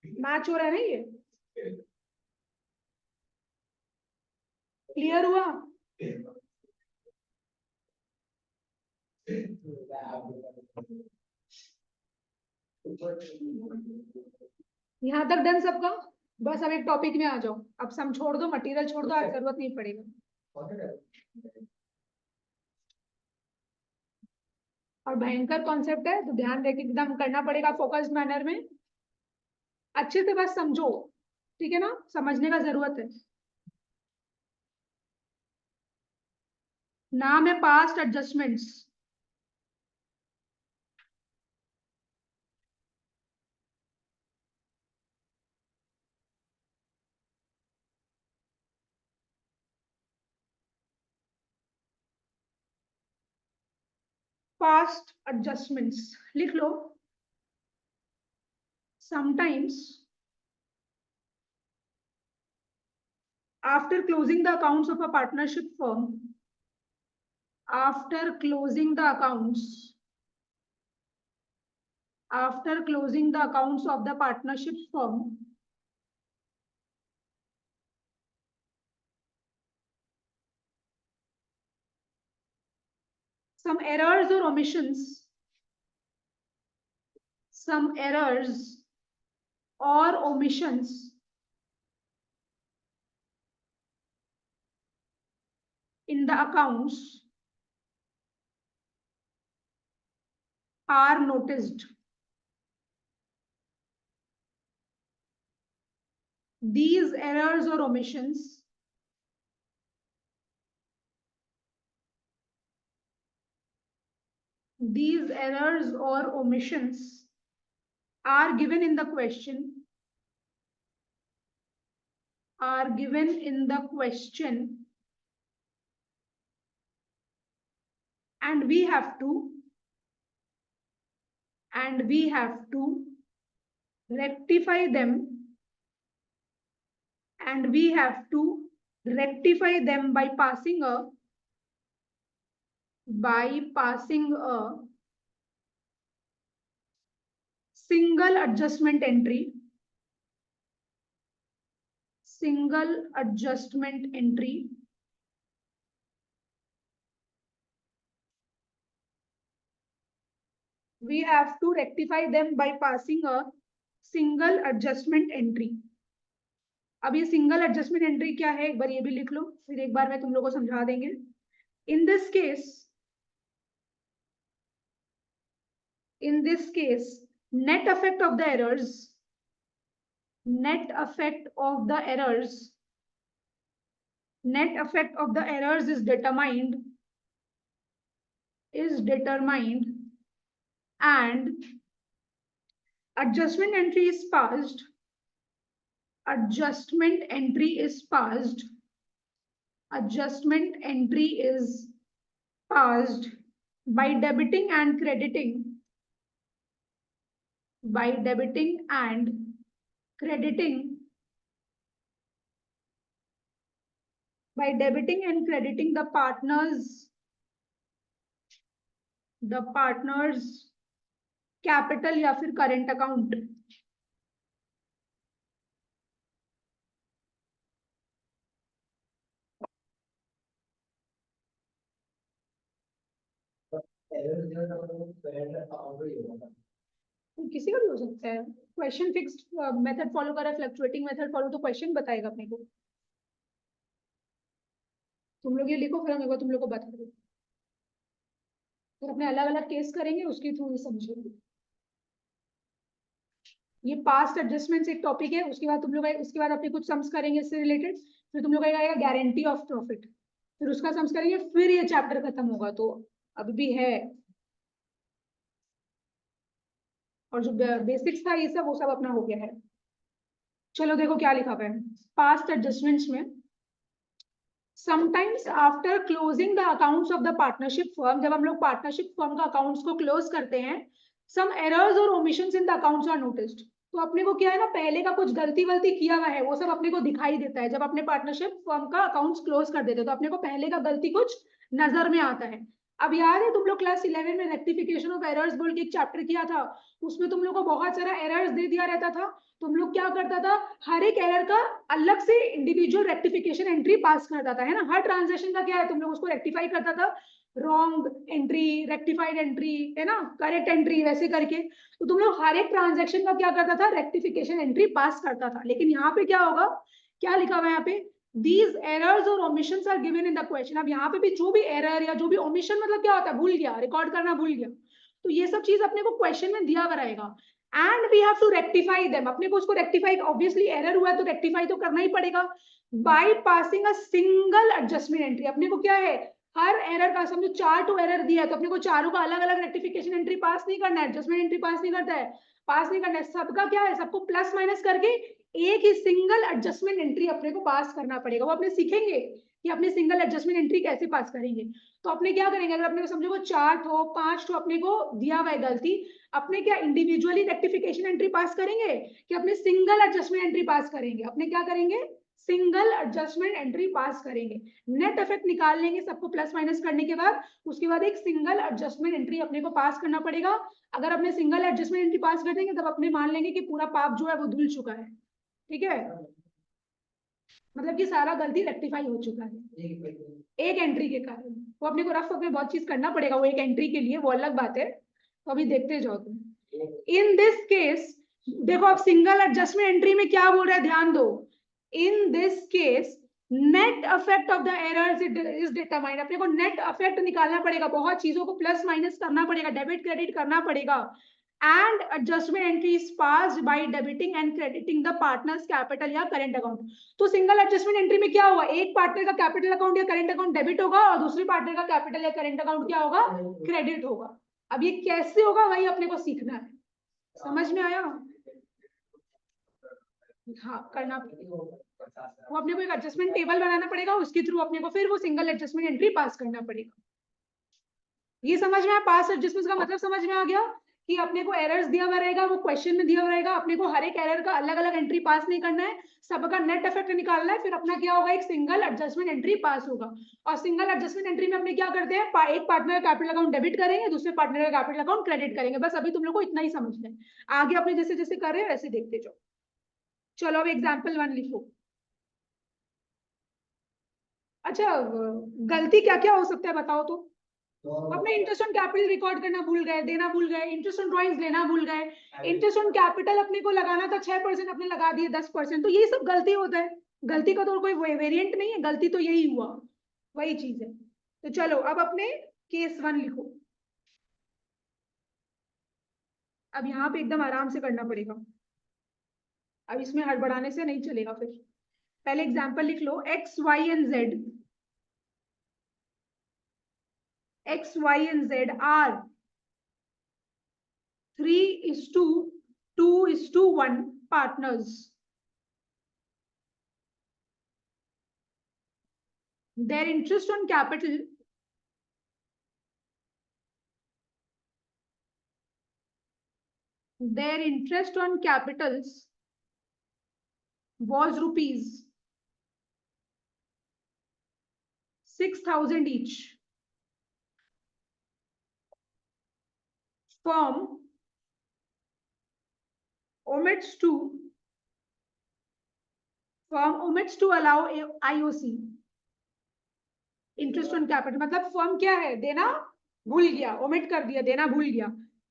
मैच हो रहा है ना ये, क्लियर हुआ? यहाँ तक डन सबका? बस अब एक टॉपिक में आ जाओ, अब सम छोड़ दो, मटेरियल छोड़ दो, आज जरूरत नहीं पड़ेगा। और भयंकर कॉन्सेप्ट है, तो ध्यान देके एकदम करना पड़ेगा, फोकस्ड मैनर में, अच्छे से बस समझो, ठीक है ना, समझने का जरूरत है। नाम है पास्ट एडजस्टमेंट्स। पास्ट एडजस्टमेंट्स लिख लो। Sometimes after closing the accounts of a partnership firm, after closing the accounts, after closing the accounts of the partnership firm, some errors or omissions, some errors or omissions in the accounts are noticed. These errors or omissions are given in the question, are given in the question, and we have to rectify them, and we have to rectify them by passing a single adjustment entry, single adjustment entry we have to rectify them by passing a single adjustment entry. अब ये single adjustment entry क्या है, एक बार ये भी लिख लो, फिर एक बार मैं तुम लोगों को समझा देंगे। In this case, net effect of the errors, net effect of the errors is determined, and adjustment entry is passed by debiting and crediting by debiting and crediting the partners capital या फिर current account. किसी का भी हो सकता है। Question fixed method follow कर रहा है, फ्लक्चुएटिंग मेथड फॉलो, तो क्वेश्चन बताएगा अपने को। तुम लोग ये लिखो, फिर मेरे को तुम लोग को बता दो, फिर अपने अलग अलग केस करेंगे, उसके थ्रू ये समझेंगे। ये पास्ट एडजस्टमेंट्स एक टॉपिक है, उसके बाद तुम लोग उसके बाद अपने कुछ सम्स करेंगे इससे रिलेटेड, फिर तुम लोग आएगा गारंटी ऑफ प्रॉफिट, फिर उसका सम्स करेंगे, फिर ये चैप्टर खत्म होगा। तो अभी भी है, और जो बेसिक्स था ये सब, वो सब अपना हो गया है। चलो देखो क्या लिखा हुआ है पास्ट एडजस्टमेंट्स में। Sometimes after closing the accounts of the partnership firm, जब हम लोग पार्टनरशिप फर्म का अकाउंट्स को क्लोज करते हैं, सम एरर्स और omissions in the accounts are noticed. तो अपने को क्या है ना, पहले का कुछ गलती वलती किया हुआ है वो सब अपने को दिखाई देता है। जब अपने पार्टनरशिप फर्म का अकाउंट्स क्लोज कर देते हैं तो अपने को पहले का गलती कुछ नजर में आता है। अब याद है तुम लोग क्लास 11 में रेक्टिफिकेशन ऑफ एरर्स बोल के एक चैप्टर किया था, उसमें तुम लोग को बहुत सारा एरर्स दे दिया रहता था। तुम लोग क्या करता था, हर एक एरर का अलग से इंडिविजुअल रेक्टिफिकेशन एंट्री पास करता था, है ना। हर ट्रांजेक्शन का क्या है, तुम लोग उसको रेक्टिफाई करता था, रॉन्ग एंट्री, रेक्टिफाइड एंट्री, है ना, करेक्ट एंट्री, वैसे करके। तो तुम लोग हर एक ट्रांजेक्शन का क्या करता था, रेक्टिफिकेशन एंट्री पास करता था। लेकिन यहाँ पे क्या होगा, क्या लिखा हुआ है यहाँ पे, these errors और omissions are given in the question। अब यहाँ पे भी जो भी एरर या जो भी ओमिशन, मतलब क्या होता है, भूल गया, रिकॉर्ड करना भूल गया, तो ये सब चीज अपने को क्वेश्चन में दिया हुआ रहेगा। And we have to rectify them, अपने को उसको रेक्टिफाई, ऑब्वियसली एरर हुआ है तो रेक्टिफाई तो करना ही पड़ेगा। By passing a single adjustment entry, अपने को क्या है, हर एरर का, समझो 4 तो एरर दिया है, तो अपने को चारों का अलग अलग रेक्टिफिकेशन एंट्री पास नहीं करना है, एडजस्टमेंट एंट्री पास नहीं करता है, पास नहीं करना है, सबका क्या है, सबको प्लस माइनस करके एक ही सिंगल एडजस्टमेंट एंट्री अपने को पास करना पड़ेगा। वो अपने सीखेंगे कि अपने सिंगल एडजस्टमेंट एंट्री कैसे पास करेंगे। तो अपने क्या करेंगे, अगर अपने को समझो 4 तो 5 तो अपने को दिया हुआ है गलती, अपने क्या इंडिविजुअली रेक्टिफिकेशन एंट्री पास करेंगे कि अपने सिंगल एडजस्टमेंट एंट्री पास करेंगे, अपने क्या करेंगे, सिंगल एडजस्टमेंट एंट्री पास करेंगे। नेट इफेक्ट निकाल लेंगे सबको प्लस माइनस करने के बाद, उसके बाद एक सिंगल एडजस्टमेंट एंट्री अपने को पास करना पड़ेगा। अगर अपने सिंगल एडजस्टमेंट एंट्री पास कर देंगे तब अपने मान लेंगे कि पूरा पाप जो है वो धुल चुका है, ठीक है, मतलब कि सारा गलती रेक्टिफाई हो चुका है एक एंट्री के कारण। वो अपने को रफ में बहुत चीज करना पड़ेगा वो एक एंट्री के लिए, वो अलग बात है, तो अभी देखते जाओ तुम। इन दिस केस देखो, अब सिंगल एडजस्टमेंट एंट्री में क्या बोल रहा है, ध्यान दो। In this case net effect of the errors is determined, अपने को नेट इफेक्ट निकालना पड़ेगा, बहुत चीजों को प्लस माइनस करना पड़ेगा, डेबिट क्रेडिट करना पड़ेगा। And adjustment entry is passed by debiting and crediting the partners capital या करेंट अकाउंट। तो सिंगल एडजस्टमेंट एंट्री में क्या होगा, एक पार्टनर का कैपिटल अकाउंट या करेंट अकाउंट डेबिट होगा और दूसरे पार्टनर का कैपिटल या करेंट अकाउंट क्या होगा, क्रेडिट होगा। अब ये कैसे होगा वही अपने को सीखना है, समझ में आया। हाँ करना, वो अपने को एक एडजस्टमेंट टेबल बनाना पड़ेगा, उसके थ्रू अपने को फिर वो सिंगल एडजस्टमेंट एंट्री पास करना पड़ेगा। ये समझ में आया, पास एडजस्टमेंट का मतलब समझ में आ गया कि अपने को एरर्स दिया हुआ रहेगा, वो क्वेश्चन में दिया हुआ रहेगा, अपने को हर एक एरर का अलग अलग एंट्री पास नहीं करना है, सबका नेट इफेक्ट निकालना है, फिर अपना क्या होगा, एक सिंगल एडजस्टमेंट एंट्री पास होगा। और सिंगल एडजस्टमेंट एंट्री में अपने क्या करते हैं, एक पार्टनर का कैपिटल अकाउंट डेबिट करेंगे, दूसरे पार्टनर का कैपिटल अकाउंट क्रेडिट करेंगे। बस अभी तुम लोग को इतना ही समझना है, आगे अपने जैसे जैसे कर रहे हैं वैसे देखते जाओ। चलो अब एग्जाम्पल 1 लिखो। अच्छा, गलती क्या क्या हो सकता है बताओ तो। अपने इंटरेस्ट ऑन कैपिटल रिकॉर्ड करना भूल गए, देना भूल गए, इंटरेस्ट ऑन ड्रॉइंग्स लेना भूल गए, इंटरेस्ट ऑन कैपिटल अपने को लगाना था 6%, अपने लगा दिए 10%, तो ये सब गलती होता है। गलती का तो कोई वेरिएंट नहीं है, गलती तो यही हुआ, वही चीज है। तो चलो अब अपने केस 1 लिखो। अब यहाँ पे एकदम आराम से करना पड़ेगा, अब इसमें हड़बड़ाने से नहीं चलेगा। फिर पहले एग्जाम्पल लिख लो, X Y and Z are 3:2:1 partners. Their interest on capital was rupees 6,000 each. Firm omits to allow IOC, interest on capital, मतलब फर्म क्या है, देना भूल गया, ओमिट कर दिया, देना भूल गया,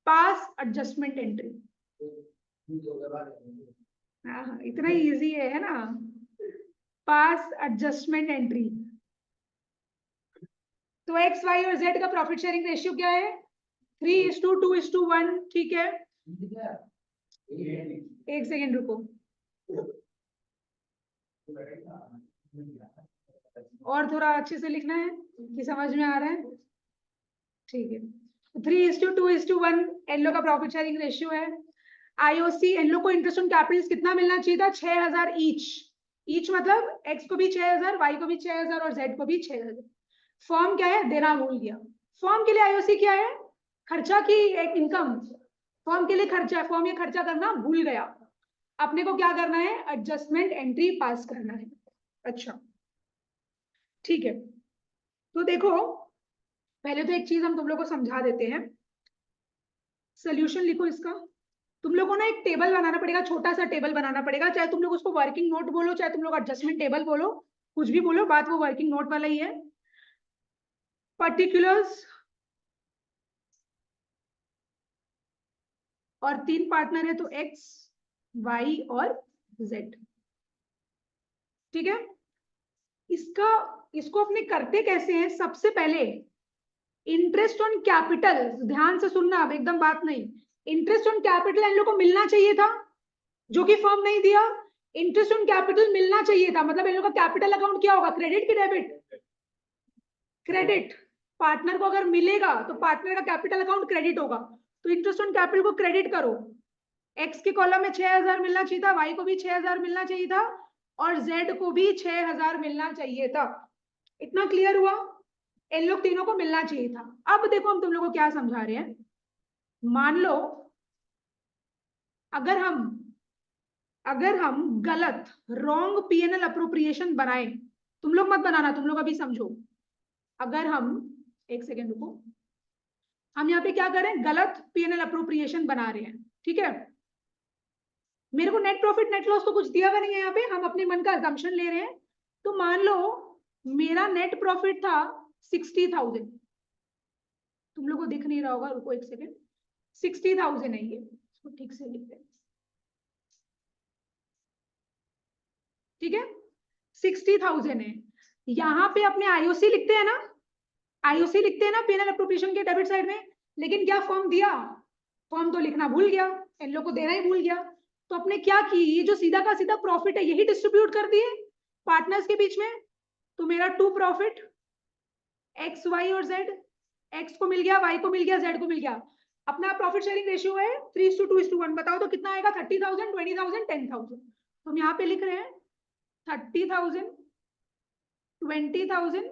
पास एडजस्टमेंट एंट्री। हाँ, इतना इजी है ना, पास एडजस्टमेंट एंट्री। तो एक्स वाई और जेड का प्रॉफिट शेयरिंग रेशियो क्या है, 3:2:1, ठीक है। एक सेकेंड रुको, और थोड़ा अच्छे से लिखना है कि समझ में आ रहा है, ठीक है। 3:2:1 एनलो का प्रॉफिट शेयरिंग रेशियो है। आईओसी एनलो को इंटरेस्ट ऑन कैपिटल कितना मिलना चाहिए था, 6,000 ईच मतलब एक्स को भी 6,000, वाई को भी 6,000 और जेड को भी 6,000। फर्म क्या है, देना भूल गया। फर्म के लिए आईओसी क्या है, खर्चा की एक इनकम, फर्म के लिए खर्चा, फर्म ये खर्चा करना भूल गया, अपने को क्या करना है, एडजस्टमेंट एंट्री पास करना है। अच्छा ठीक है, तो देखो पहले तो एक चीज हम तुम लोग को समझा देते हैं, सोल्यूशन लिखो इसका। तुम लोगों को ना एक टेबल बनाना पड़ेगा, छोटा सा टेबल बनाना पड़ेगा, चाहे तुम लोग उसको वर्किंग नोट बोलो, चाहे तुम लोग एडजस्टमेंट टेबल बोलो, कुछ भी बोलो, बात वो वर्किंग नोट वाला ही है। पर्टिकुलर्स और 3 पार्टनर है, तो एक्स वाई और जेड, ठीक है। इसको अपने करते कैसे हैं, सबसे पहले इंटरेस्ट ऑन कैपिटल, ध्यान से सुनना अब, एकदम बात नहीं, इंटरेस्ट ऑन कैपिटल इन लोग को मिलना चाहिए था, जो कि फर्म नहीं दिया। इंटरेस्ट ऑन कैपिटल मिलना चाहिए था, मतलब इन लोग का कैपिटल अकाउंट क्या होगा, क्रेडिट की डेबिट, क्रेडिट। पार्टनर को अगर मिलेगा तो पार्टनर का कैपिटल अकाउंट क्रेडिट होगा, तो इंटरेस्ट ऑन कैपिटल को क्रेडिट करो। एक्स के कॉलम में 6,000 मिलना चाहिए था, वाई को भी 6,000 मिलना चाहिए था, और जेड को भी 6,000 मिलना चाहिए था। इतना क्लियर हुआ, इन लोग तीनों को मिलना चाहिए था। अब देखो हम तुम लोग को क्या समझा रहे हैं, मान लो अगर हम गलत रॉन्ग पीएनएल अप्रोप्रिएशन बनाए, तुम लोग मत बनाना, तुम लोग अभी समझो। अगर हम, एक सेकेंड रुको, हम यहाँ पे क्या करें, गलत पीएनएल अप्रोप्रिएशन बना रहे हैं, ठीक है। मेरे को नेट प्रॉफिट नेट लॉस तो कुछ दिया हुआ नहीं है यहाँ पे, हम अपने मन का अजम्पशन ले रहे हैं। तो मान लो मेरा नेट प्रॉफिट था 60,000, तुम लोग को दिख नहीं रहा होगा, रुको एक सेकेंड, 60,000 है ये, इसको ठीक से लिखते हैं, ठीक है, 60,000 है। यहाँ पे अपने आईओसी लिखते हैं ना, आईओसी लिखते हैं ना पीएनएल अप्रोप्रिएशन के डेबिट साइड में, लेकिन क्या फर्म दिया, फर्म तो लिखना भूल गया, इन लोग को देना ही भूल गया। तो अपने क्या की, ये जो सीधा का सीधा प्रॉफिट है यही डिस्ट्रीब्यूट कर दिए पार्टनर्स के बीच में। तो मेरा 2 प्रॉफिट, एक्स वाई और जेड, एक्स को मिल गया, वाई को मिल गया, जेड को मिल गया। अपना प्रॉफिट शेयरिंग रेशियो है 3:2:1, बताओ तो कितना आएगा, 30,000, 20,000, 10,000। तो हम यहाँ पे लिख रहे हैं 30,000, 20,000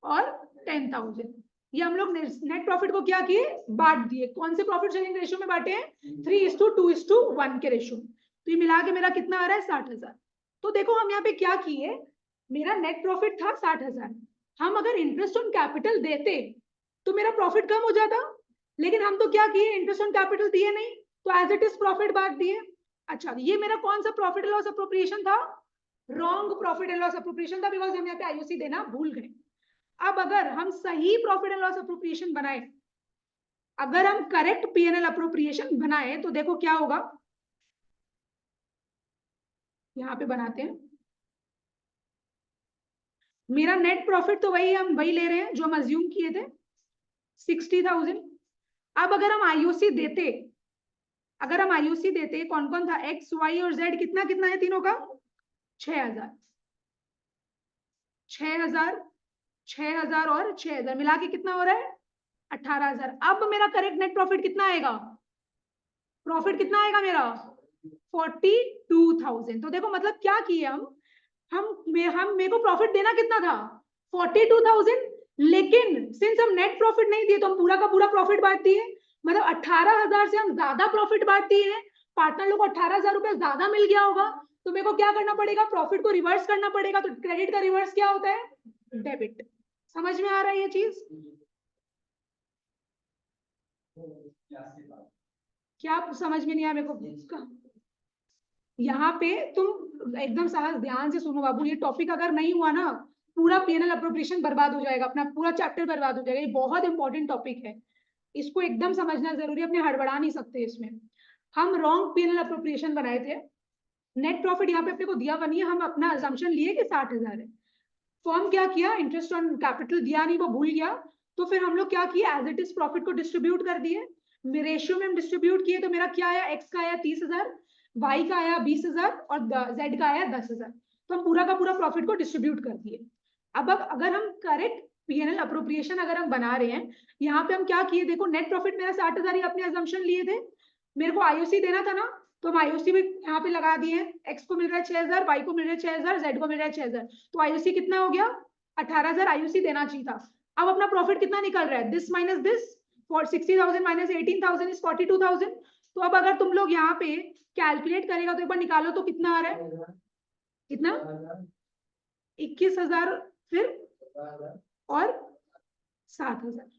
और 10,000। ये हम लोग नेट प्रॉफिट को क्या किए, बांट दिए। कौन से प्रॉफिट शेयरिंग रेशियो में बांटे हैं, 3:2:1 के रेशियो। तो ये मिला के मेरा कितना आ रहा है, 60,000। तो देखो हम यहाँ पे क्या किए, मेरा नेट प्रॉफिट था 60,000, हम अगर इंटरेस्ट ऑन कैपिटल देते तो मेरा प्रॉफिट कम हो जाता, लेकिन हम तो क्या किए, इंटरेस्ट ऑन कैपिटल दिए नहीं, तो एज इट इज प्रॉफिट बांट दिए। अच्छा, ये मेरा कौन सा प्रॉफिट लॉस अप्रोप्रिएशन था, wrong profit and loss appropriation था, बिकॉज हम यहाँ पे आईओसी देना भूल गए। अब अगर हम सही प्रॉफिट एंड लॉस अप्रोप्रिएशन बनाए, अगर हम करेक्ट पीएनएल अप्रोप्रिएशन बनाए, तो देखो क्या होगा, यहाँ पे बनाते हैं, मेरा नेट प्रॉफिट तो हम वही ले रहे हैं जो हम अज्यूम किए थे, 60,000। अब अगर हम आईओसी देते, कौन कौन था, एक्स वाई और जेड, कितना कितना है तीनों का, 6,000, 6,000, 6,000 और 6,000 मिला के कितना हो रहा है, 18,000। अब मेरा करेक्ट नेट प्रॉफिट कितना आएगा, प्रॉफिट कितना आएगा मेरा, 42,000। तो देखो मतलब क्या किए हम मेरे को प्रॉफिट देना कितना था, 42,000, लेकिन सिंस हम नेट प्रॉफिट नहीं दिए तो हम पूरा का पूरा प्रॉफिट बांट दिए, मतलब 18,000 से हम ज्यादा प्रॉफिट बांट दिए हैं। पार्टनर लोग को 18,000 रुपए ज्यादा मिल गया होगा, तो मेरे को क्या करना पड़ेगा, प्रॉफिट को रिवर्स करना पड़ेगा। तो क्रेडिट का रिवर्स क्या होता है, डेबिट। समझ में आ रहा है ये चीज? क्या समझ में नहीं आया मेरे को? यहाँ पे तुम एकदम साहस ध्यान से सुनो बाबू, ये टॉपिक अगर नहीं हुआ ना, पूरा पीएनएल अप्रोप्रिएशन बर्बाद हो जाएगा, अपना पूरा चैप्टर बर्बाद हो जाएगा। ये बहुत इंपॉर्टेंट टॉपिक है, इसको एकदम समझना जरूरी है, अपने हड़बड़ा नहीं सकते इसमें। हम रॉन्ग पीएनएल अप्रोप्रिएशन बनाए थे। नेट प्रॉफिट यहाँ पे अपने को दिया बनी है, हम अपना अजम्पशन लिए कि 60,000 है। फॉर्म क्या किया, इंटरेस्ट ऑन कैपिटल दिया नहीं, वो भूल गया, तो फिर हम लोग क्या किया, एज इट इज प्रॉफिट को डिस्ट्रीब्यूट कर दिए। रेशियो में हम डिस्ट्रीब्यूट किए तो मेरा क्या आया, एक्स का आया 30,000, वाई का आया 20,000 और जेड का आया 10,000। तो हम पूरा का पूरा प्रॉफिट को डिस्ट्रीब्यूट कर दिए। अब अगर हम करेक्ट पीएनएल अप्रोप्रिएशन अगर हम बना रहे हैं, यहाँ पे हम क्या किए, देखो नेट प्रॉफिट मेरा 60,000 ही अपने अजम्पशन लिए थे, मेरे को आईओसी देना था ना, तो हम आईओसी भी यहाँ पे लगा दिए हैं। एक्स को मिल रहा है 6,000, वाई को मिल रहा है 6,000, जेड को मिल रहा है 6,000, तो आईओसी कितना हो गया, 18,000 आईओसी देना चाहिए था। अब अपना प्रॉफिट कितना निकल रहा है, this minus this, 60,000 minus 18,000 is 42,000। तो अब अगर तुम लोग यहाँ पे कैलकुलेट करेगा तो एक बार निकालो तो कितना आ रहा है, कितना, 21,000 फिर और 7,000,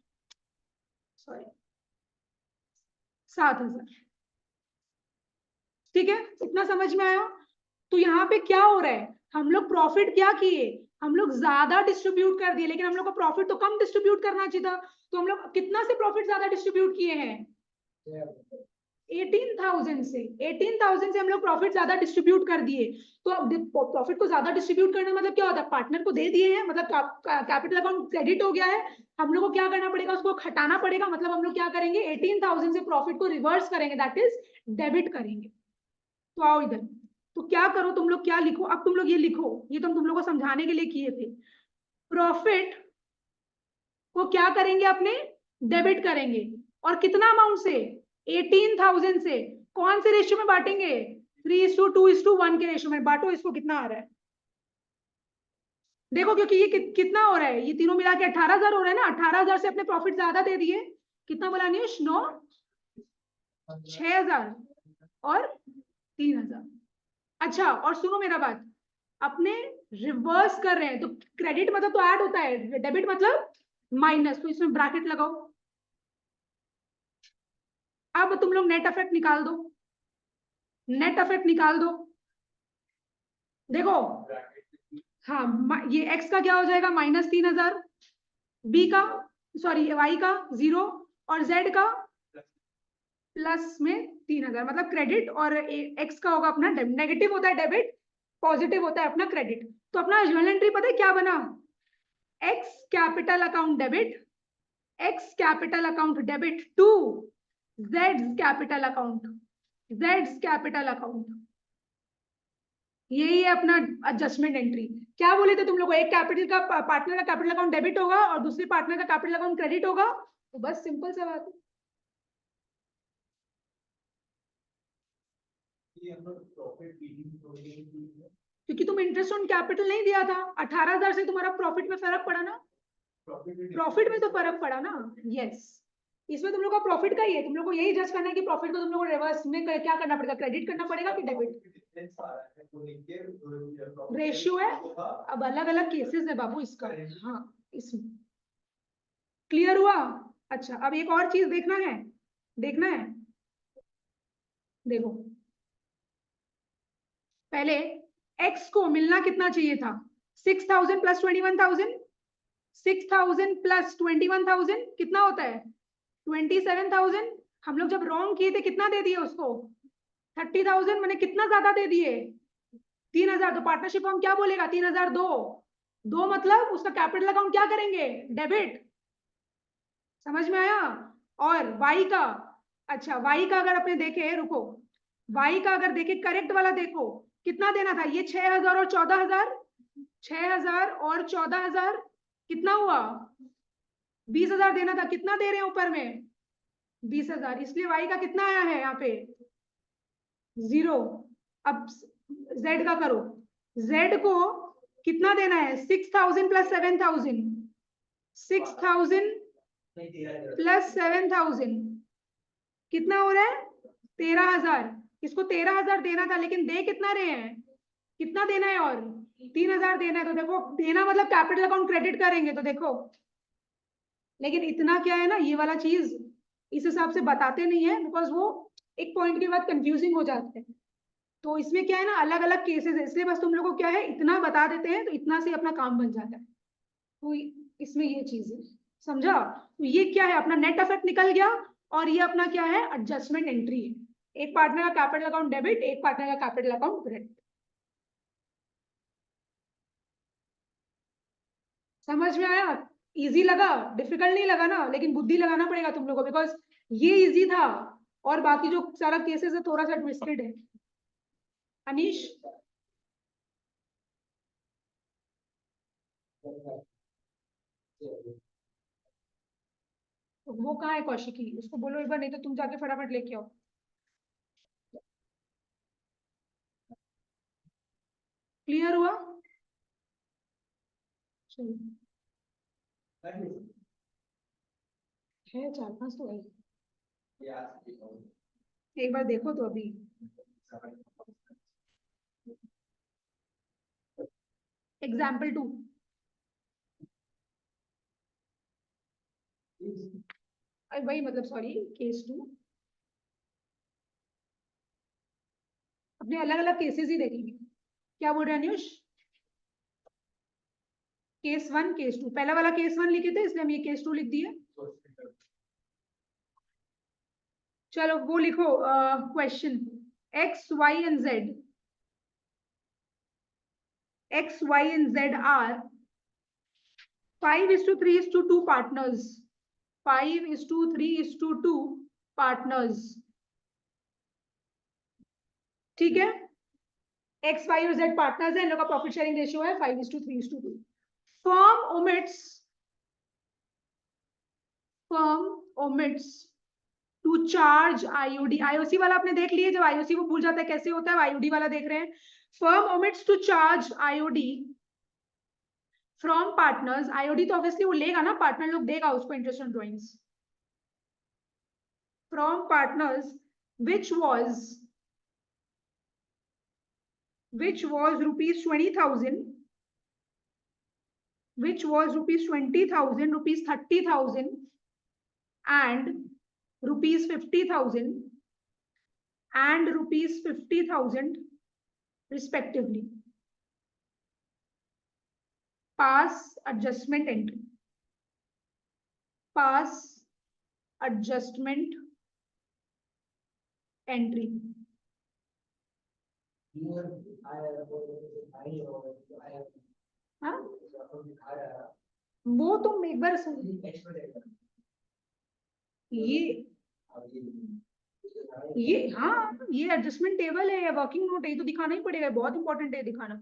सॉरी 7,000। ठीक है, इतना समझ में आया? तो यहाँ पे क्या हो रहा है, हम लोग प्रॉफिट क्या किए, हम लोग ज्यादा डिस्ट्रीब्यूट कर दिए, लेकिन हम लोग को प्रॉफिट तो कम डिस्ट्रीब्यूट करना चाहिए था। तो हम लोग कितना से प्रॉफिट ज्यादा डिस्ट्रीब्यूट किए हैं, 18,000 से। 18,000 से हम लोग प्रॉफिट ज्यादा डिस्ट्रीब्यूट कर दिए। तो अब प्रॉफिट को ज्यादा डिस्ट्रीब्यूट करना मतलब क्या होता है, पार्टनर को दे दिए हैं, मतलब कैपिटल अकाउंट क्रेडिट हो गया है, हम लोग को क्या करना पड़ेगा, उसको हटाना पड़ेगा। मतलब हम लोग क्या करेंगे, 18,000 से प्रॉफिट को रिवर्स करेंगे, दैट इज डेबिट करेंगे। तो आओ इधर, तो क्या करो तुम लोग, क्या लिखो, अब तुम लोग ये लिखो, ये तो तुम लोग को समझाने के लिए किए थे। प्रॉफिट को क्या करेंगे, अपने डेबिट करेंगे, और कितना अमाउंट से, 18,000 से। कौन से रेशियो में बांटेंगे, 3:2:1 के रेशियो में बांटो। इसको कितना आ रहा है देखो, क्योंकि ये कितना हो रहा है, ये तीनों मिला के 18,000 हो रहा है ना। 18,000 से अपने प्रॉफिट ज्यादा दे दिए, कितना बोला नीश, 9, 6,000 और 3,000। अच्छा, और सुनो मेरा बात, अपने रिवर्स कर रहे हैं तो क्रेडिट मतलब तो ऐड होता है, डेबिट मतलब माइनस, तो इसमें ब्रैकेट लगाओ। अब तुम लोग नेट इफेक्ट निकाल दो, नेट इफेक्ट निकाल दो। देखो, हाँ, ये एक्स का क्या हो जाएगा, -3,000, बी का, सॉरी वाई का 0 और जेड का प्लस में 3,000, मतलब क्रेडिट, और एक्स का होगा अपना नेगेटिव होता है डेबिट, पॉजिटिव होता है अपना क्रेडिट। तो अपना जर्नल एंट्री पता है क्या बना, X capital account debit, X capital account debit to Z capital account, Z capital account. यही है अपना एडजस्टमेंट एंट्री। क्या बोले थे तुम लोग को, एक कैपिटल का पार्टनर का कैपिटल अकाउंट डेबिट होगा और दूसरे पार्टनर का कैपिटल अकाउंट क्रेडिट होगा, तो बस सिंपल सा बात है। क्योंकि तुम इंटरेस्ट ऑन कैपिटल नहीं दिया था, 18,000 से तुम्हारा प्रॉफिट में फर्क पड़ा ना, प्रॉफिट में तो फर्क पड़ा ना। यस, इसमें तुम लोग का प्रॉफिट का ही है, तुम लोग को यही जज करना है कि प्रॉफिट को तुम लोग को रिवर्स में क्या करना पड़ेगा, क्रेडिट करना पड़ेगा कि डेबिट। रेशियो है, अब अलग अलग केसेस है बाबू इसका। हाँ, इसमें क्लियर हुआ? अच्छा, अब एक और चीज देखना है, देखना है, देखो पहले x को मिलना कितना चाहिए था, 6,000 प्लस 21,000, 6,000 प्लस 21,000 कितना होता है, 27,000। हम लोग जब रॉन्ग किए थे कितना दे दिए उसको, 30,000, मैंने कितना ज्यादा दे दिए, 3,000। तो पार्टनरशिप हम क्या बोलेगा, 3,000 दो मतलब उसका कैपिटल अकाउंट क्या करेंगे, डेबिट। समझ में आया? और y का, अच्छा y का अगर अपने देखे, रुको, y का अगर देखे करेक्ट वाला देखो, कितना देना था, ये 6,000 और 14,000, 6,000 और 14,000 कितना हुआ, 20,000 देना था। कितना दे रहे हैं ऊपर में, 20,000, इसलिए y का कितना आया है यहाँ पे, 0। अब z का करो, z को कितना देना है, 6,000 प्लस 7,000, 6,000 प्लस 7,000 कितना हो रहा है, 13,000। इसको 13,000 देना था, लेकिन दे कितना रहे हैं, कितना देना है और 3000 देना है। तो देखो देना मतलब कैपिटल अकाउंट क्रेडिट करेंगे तो देखो, लेकिन इतना क्या है ना, ये वाला चीज इस हिसाब से बताते नहीं है बिकॉज वो एक पॉइंट के बाद कंफ्यूजिंग हो जाते हैं। तो इसमें क्या है ना, अलग अलग केसेस है, इसलिए बस तुम लोग को क्या है इतना बता देते हैं तो इतना से अपना काम बन जाता है। तो इसमें ये चीज है, समझा। तो ये क्या है, अपना नेट इफेक्ट निकल गया, और ये अपना क्या है, एडजस्टमेंट एंट्री है। एक पार्टनर का कैपिटल अकाउंट डेबिट, एक पार्टनर का कैपिटल अकाउंट क्रेडिट। समझ में आया? इजी लगा? डिफिकल्ट नहीं लगा ना, लेकिन बुद्धि लगाना पड़ेगा तुम लोगों को बिकॉज ये इजी था, और बाकी जो सारा केसेस है थोड़ा सा ट्विस्टेड है। अनीश तो वो कहाँ है, कौशिकी, उसको बोलो एक बार, नहीं तो तुम जाके फटाफट लेके आओ। क्लियर हुआ? चलो है, 4-5 तो है। एक बार देखो तो अभी। एग्जाम्पल 2, वही मतलब सॉरी केस 2, अपने अलग अलग केसेस ही देखेंगे। क्या बोल रहे हैं अनुष? केस 1 केस 2, पहला वाला केस 1 लिखे थे इसलिए हम ये केस 2 लिख दिए। चलो वो लिखो, question X Y and Z, X Y and Z are 5:3:2 partners, 5:3:2 partners। ठीक है, एक्स वाई और जेड पार्टनर्स है, इन लोग का प्रॉफिट शेयरिंग रेशियो है 5:3:2। Firm omits, firm omits to charge IOD, IOC वाला आपने देख लिए, जब आईओसी को भूल जाता है कैसे होता है, आईओडी वाला देख रहे हैं। Firm omits to charge IOD from partners, IOD तो ऑब्वियसली वो लेगा ना, पार्टनर लोग देगा उसको interest on drawings, from partners which was rupees 20,000, which was rupees 20,000, rupees 30,000 and rupees 50,000 and rupees 50,000 respectively. Pass adjustment entry. Pass adjustment entry. हाँ, वो तुम एक बार ये हाँ, ये एडजस्टमेंट टेबल है या वर्किंग नोट है, ये तो दिखाना ही पड़ेगा, बहुत इंपॉर्टेंट है दिखाना।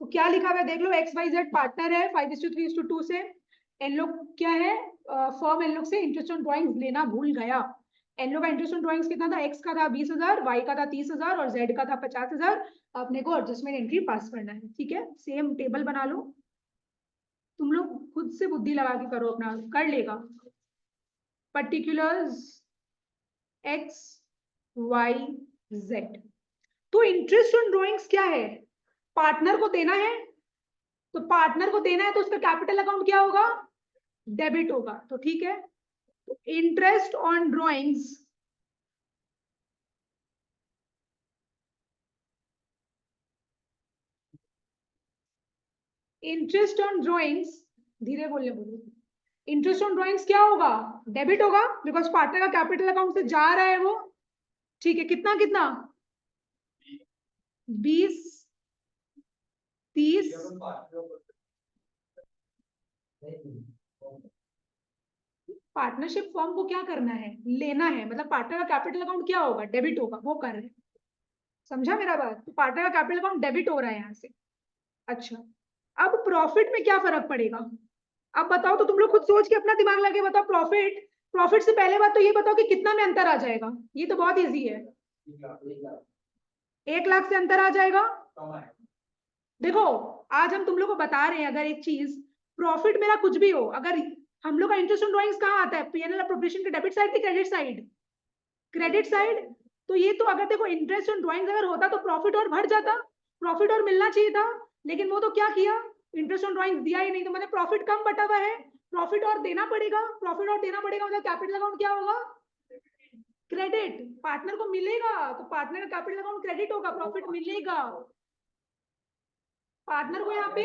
तो क्या लिखा हुआ है देख लो, एक्स वाई जेड पार्टनर है 5:3:2 से, इन लोग क्या है, फर्म इन लोग से इंटरेस्ट ऑन ड्रॉइंग्स लेना भूल गया। इन लोग का इंटरेस्ट ऑन ड्रॉइंग्स कितना था, एक्स का था 20,000, वाई का था 30,000 और जेड का था 50,000। अपने को एडजस्टमेंट एंट्री पास करना है, ठीक है, सेम टेबल बना लो, तुम लोग खुद से बुद्धि लगा के करो, अपना कर लेगा। पर्टिकुलर्स एक्स वाई जेड, तो इंटरेस्ट ऑन ड्रॉइंग्स क्या है, पार्टनर को देना है, तो पार्टनर को देना है तो उसका कैपिटल अकाउंट क्या होगा, डेबिट होगा, तो ठीक है। तो interest on drawings, interest on drawings, धीरे बोलने बोलो, इंटरेस्ट ऑन ड्रॉइंग्स क्या होगा, डेबिट होगा, बिकॉज पार्टनर का कैपिटल अकाउंट से जा रहा है वो, ठीक है। कितना कितना, 20, 30, पार्टनरशिप फॉर्म को क्या करना है, लेना है, मतलब पार्टनर का कैपिटल अकाउंट क्या होगा, डेबिट होगा, वो कर रहे हैं। समझा मेरा बात? तो पार्टनर का कैपिटल अकाउंट डेबिट हो रहा है यहाँ से। अच्छा, अब प्रॉफिट में क्या फर्क पड़ेगा, अब बताओ, तो तुम लोग खुद सोच के अपना दिमाग लगे बताओ। प्रॉफिट, प्रॉफिट से पहले बात तो ये बताओ कि कितना में अंतर आ जाएगा, ये तो बहुत इजी है। 1 लाख से अंतर आ जाएगा। देखो आज हम तुम लोग को बता रहे हैं, अगर एक चीज प्रॉफिट मेरा कुछ भी हो, अगर हम लोग का इंटरेस्ट ऑन ड्रॉइंग्स कहाँ आता है, पीएनएल अप्रोप्रिएशन के डेबिट साइड की क्रेडिट साइड, क्रेडिट साइड, तो ये तो अगर देखो इंटरेस्ट ऑन ड्राइंग्स अगर होता तो प्रॉफिट और बढ़ जाता, प्रॉफिट और मिलना चाहिए था, लेकिन वो तो क्या किया, इंटरेस्ट ऑन ड्राइंग्स दिया ही नहीं, तो मतलब प्रॉफिट कम बटा हुआ है, प्रॉफिट और देना पड़ेगा, प्रॉफिट और देना पड़ेगा, मतलब कैपिटल अकाउंट क्या होगा, क्रेडिट। पार्टनर को मिलेगा तो पार्टनर का कैपिटल अकाउंट क्रेडिट होगा, प्रॉफिट मिलेगा पार्टनर को यहाँ पे।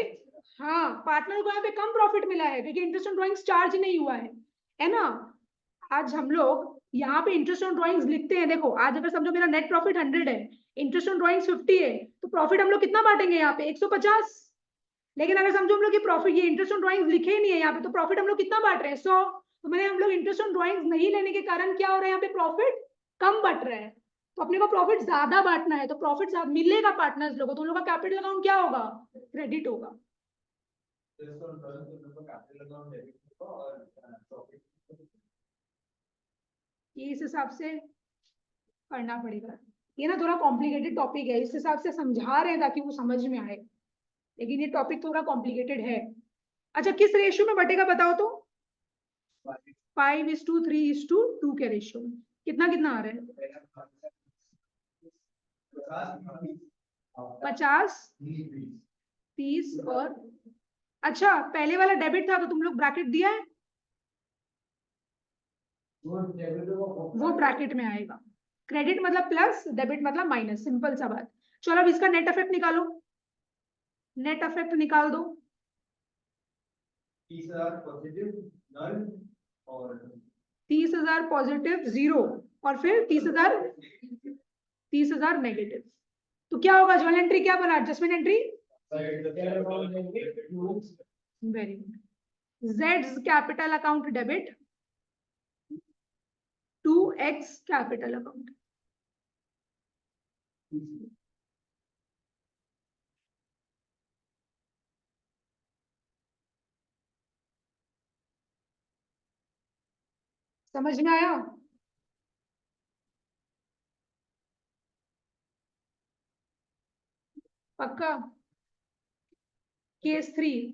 हाँ, पार्टनर को यहाँ पे कम प्रॉफिट मिला है क्योंकि इंटरेस्ट ऑन ड्राइंग्स चार्ज नहीं हुआ है ना। आज हम लोग यहाँ पे इंटरेस्ट ऑन ड्राइंग्स लिखते हैं, देखो आज अगर समझो मेरा नेट प्रॉफिट 100 है, इंटरेस्ट ऑन ड्राइंग्स 50 है, तो प्रॉफिट हम लोग कितना बांटेंगे यहाँ पे 150। लेकिन अगर समझो हम लोग ये प्रॉफिट, ये इंटरेस्ट ऑन ड्राइंग्स लिखे ही नहीं है यहाँ पे, तो प्रॉफिट हम लोग कितना बांट रहे हैं 100। तो मैंने हम लोग इंटरेस्ट ऑन ड्राइंग्स नहीं लेने के कारण क्या हो रहा है, यहाँ पे प्रॉफिट कम बट रहा है, तो अपने को प्रॉफिट ज्यादा बांटना है, तो प्रॉफिट मिलेगा पार्टनर्स लोगों, तो उन लोगों का कैपिटल अकाउंट क्या होगा, क्रेडिट होगा। ये इस हिसाब से करना पड़ेगा, ये ना थोड़ा कॉम्प्लिकेटेड टॉपिक है, इस हिसाब से समझा रहे हैं ताकि वो समझ में आए, लेकिन ये टॉपिक थोड़ा कॉम्प्लिकेटेड है। अच्छा, किस रेशियो में बटेगा बताओ तो, 5:3:2 के रेशियो में, कितना कितना आ रहा है, 50, 30 और, अच्छा पहले वाला डेबिट था तो तुम लोग ब्रैकेट दिया है, वो ब्रैकेट में आएगा, क्रेडिट मतलब प्लस, डेबिट मतलब माइनस, सिंपल सा बात। चलो अब इसका नेट इफेक्ट निकालो, नेट इफेक्ट निकाल दो। 30,000 पॉजिटिव नल और 30,000 पॉजिटिव 0 और फिर 30,000 नेगेटिव, तो क्या होगा, ज्वाइंट एंट्री क्या बना, adjustment entry, very good, Z's capital account debit to X capital account. समझ में आया, पक्का। केस 3,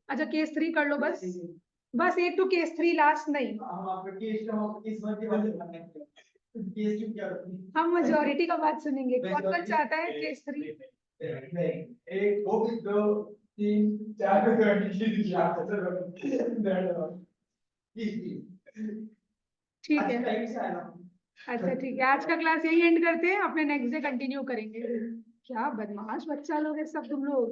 अच्छा केस 3 कर लो बस, बस एक तो केस 3 लास्ट नहीं, हम मेजोरिटी का बात सुनेंगे, कौन कौन चाहता है केस 3, 1 2 3 4 ठीक है। अच्छा ठीक है, आज का क्लास यही एंड करते हैं, अपने नेक्स्ट डे कंटिन्यू करेंगे। क्या बदमाश बच्चा लोग है सब तुम लोग।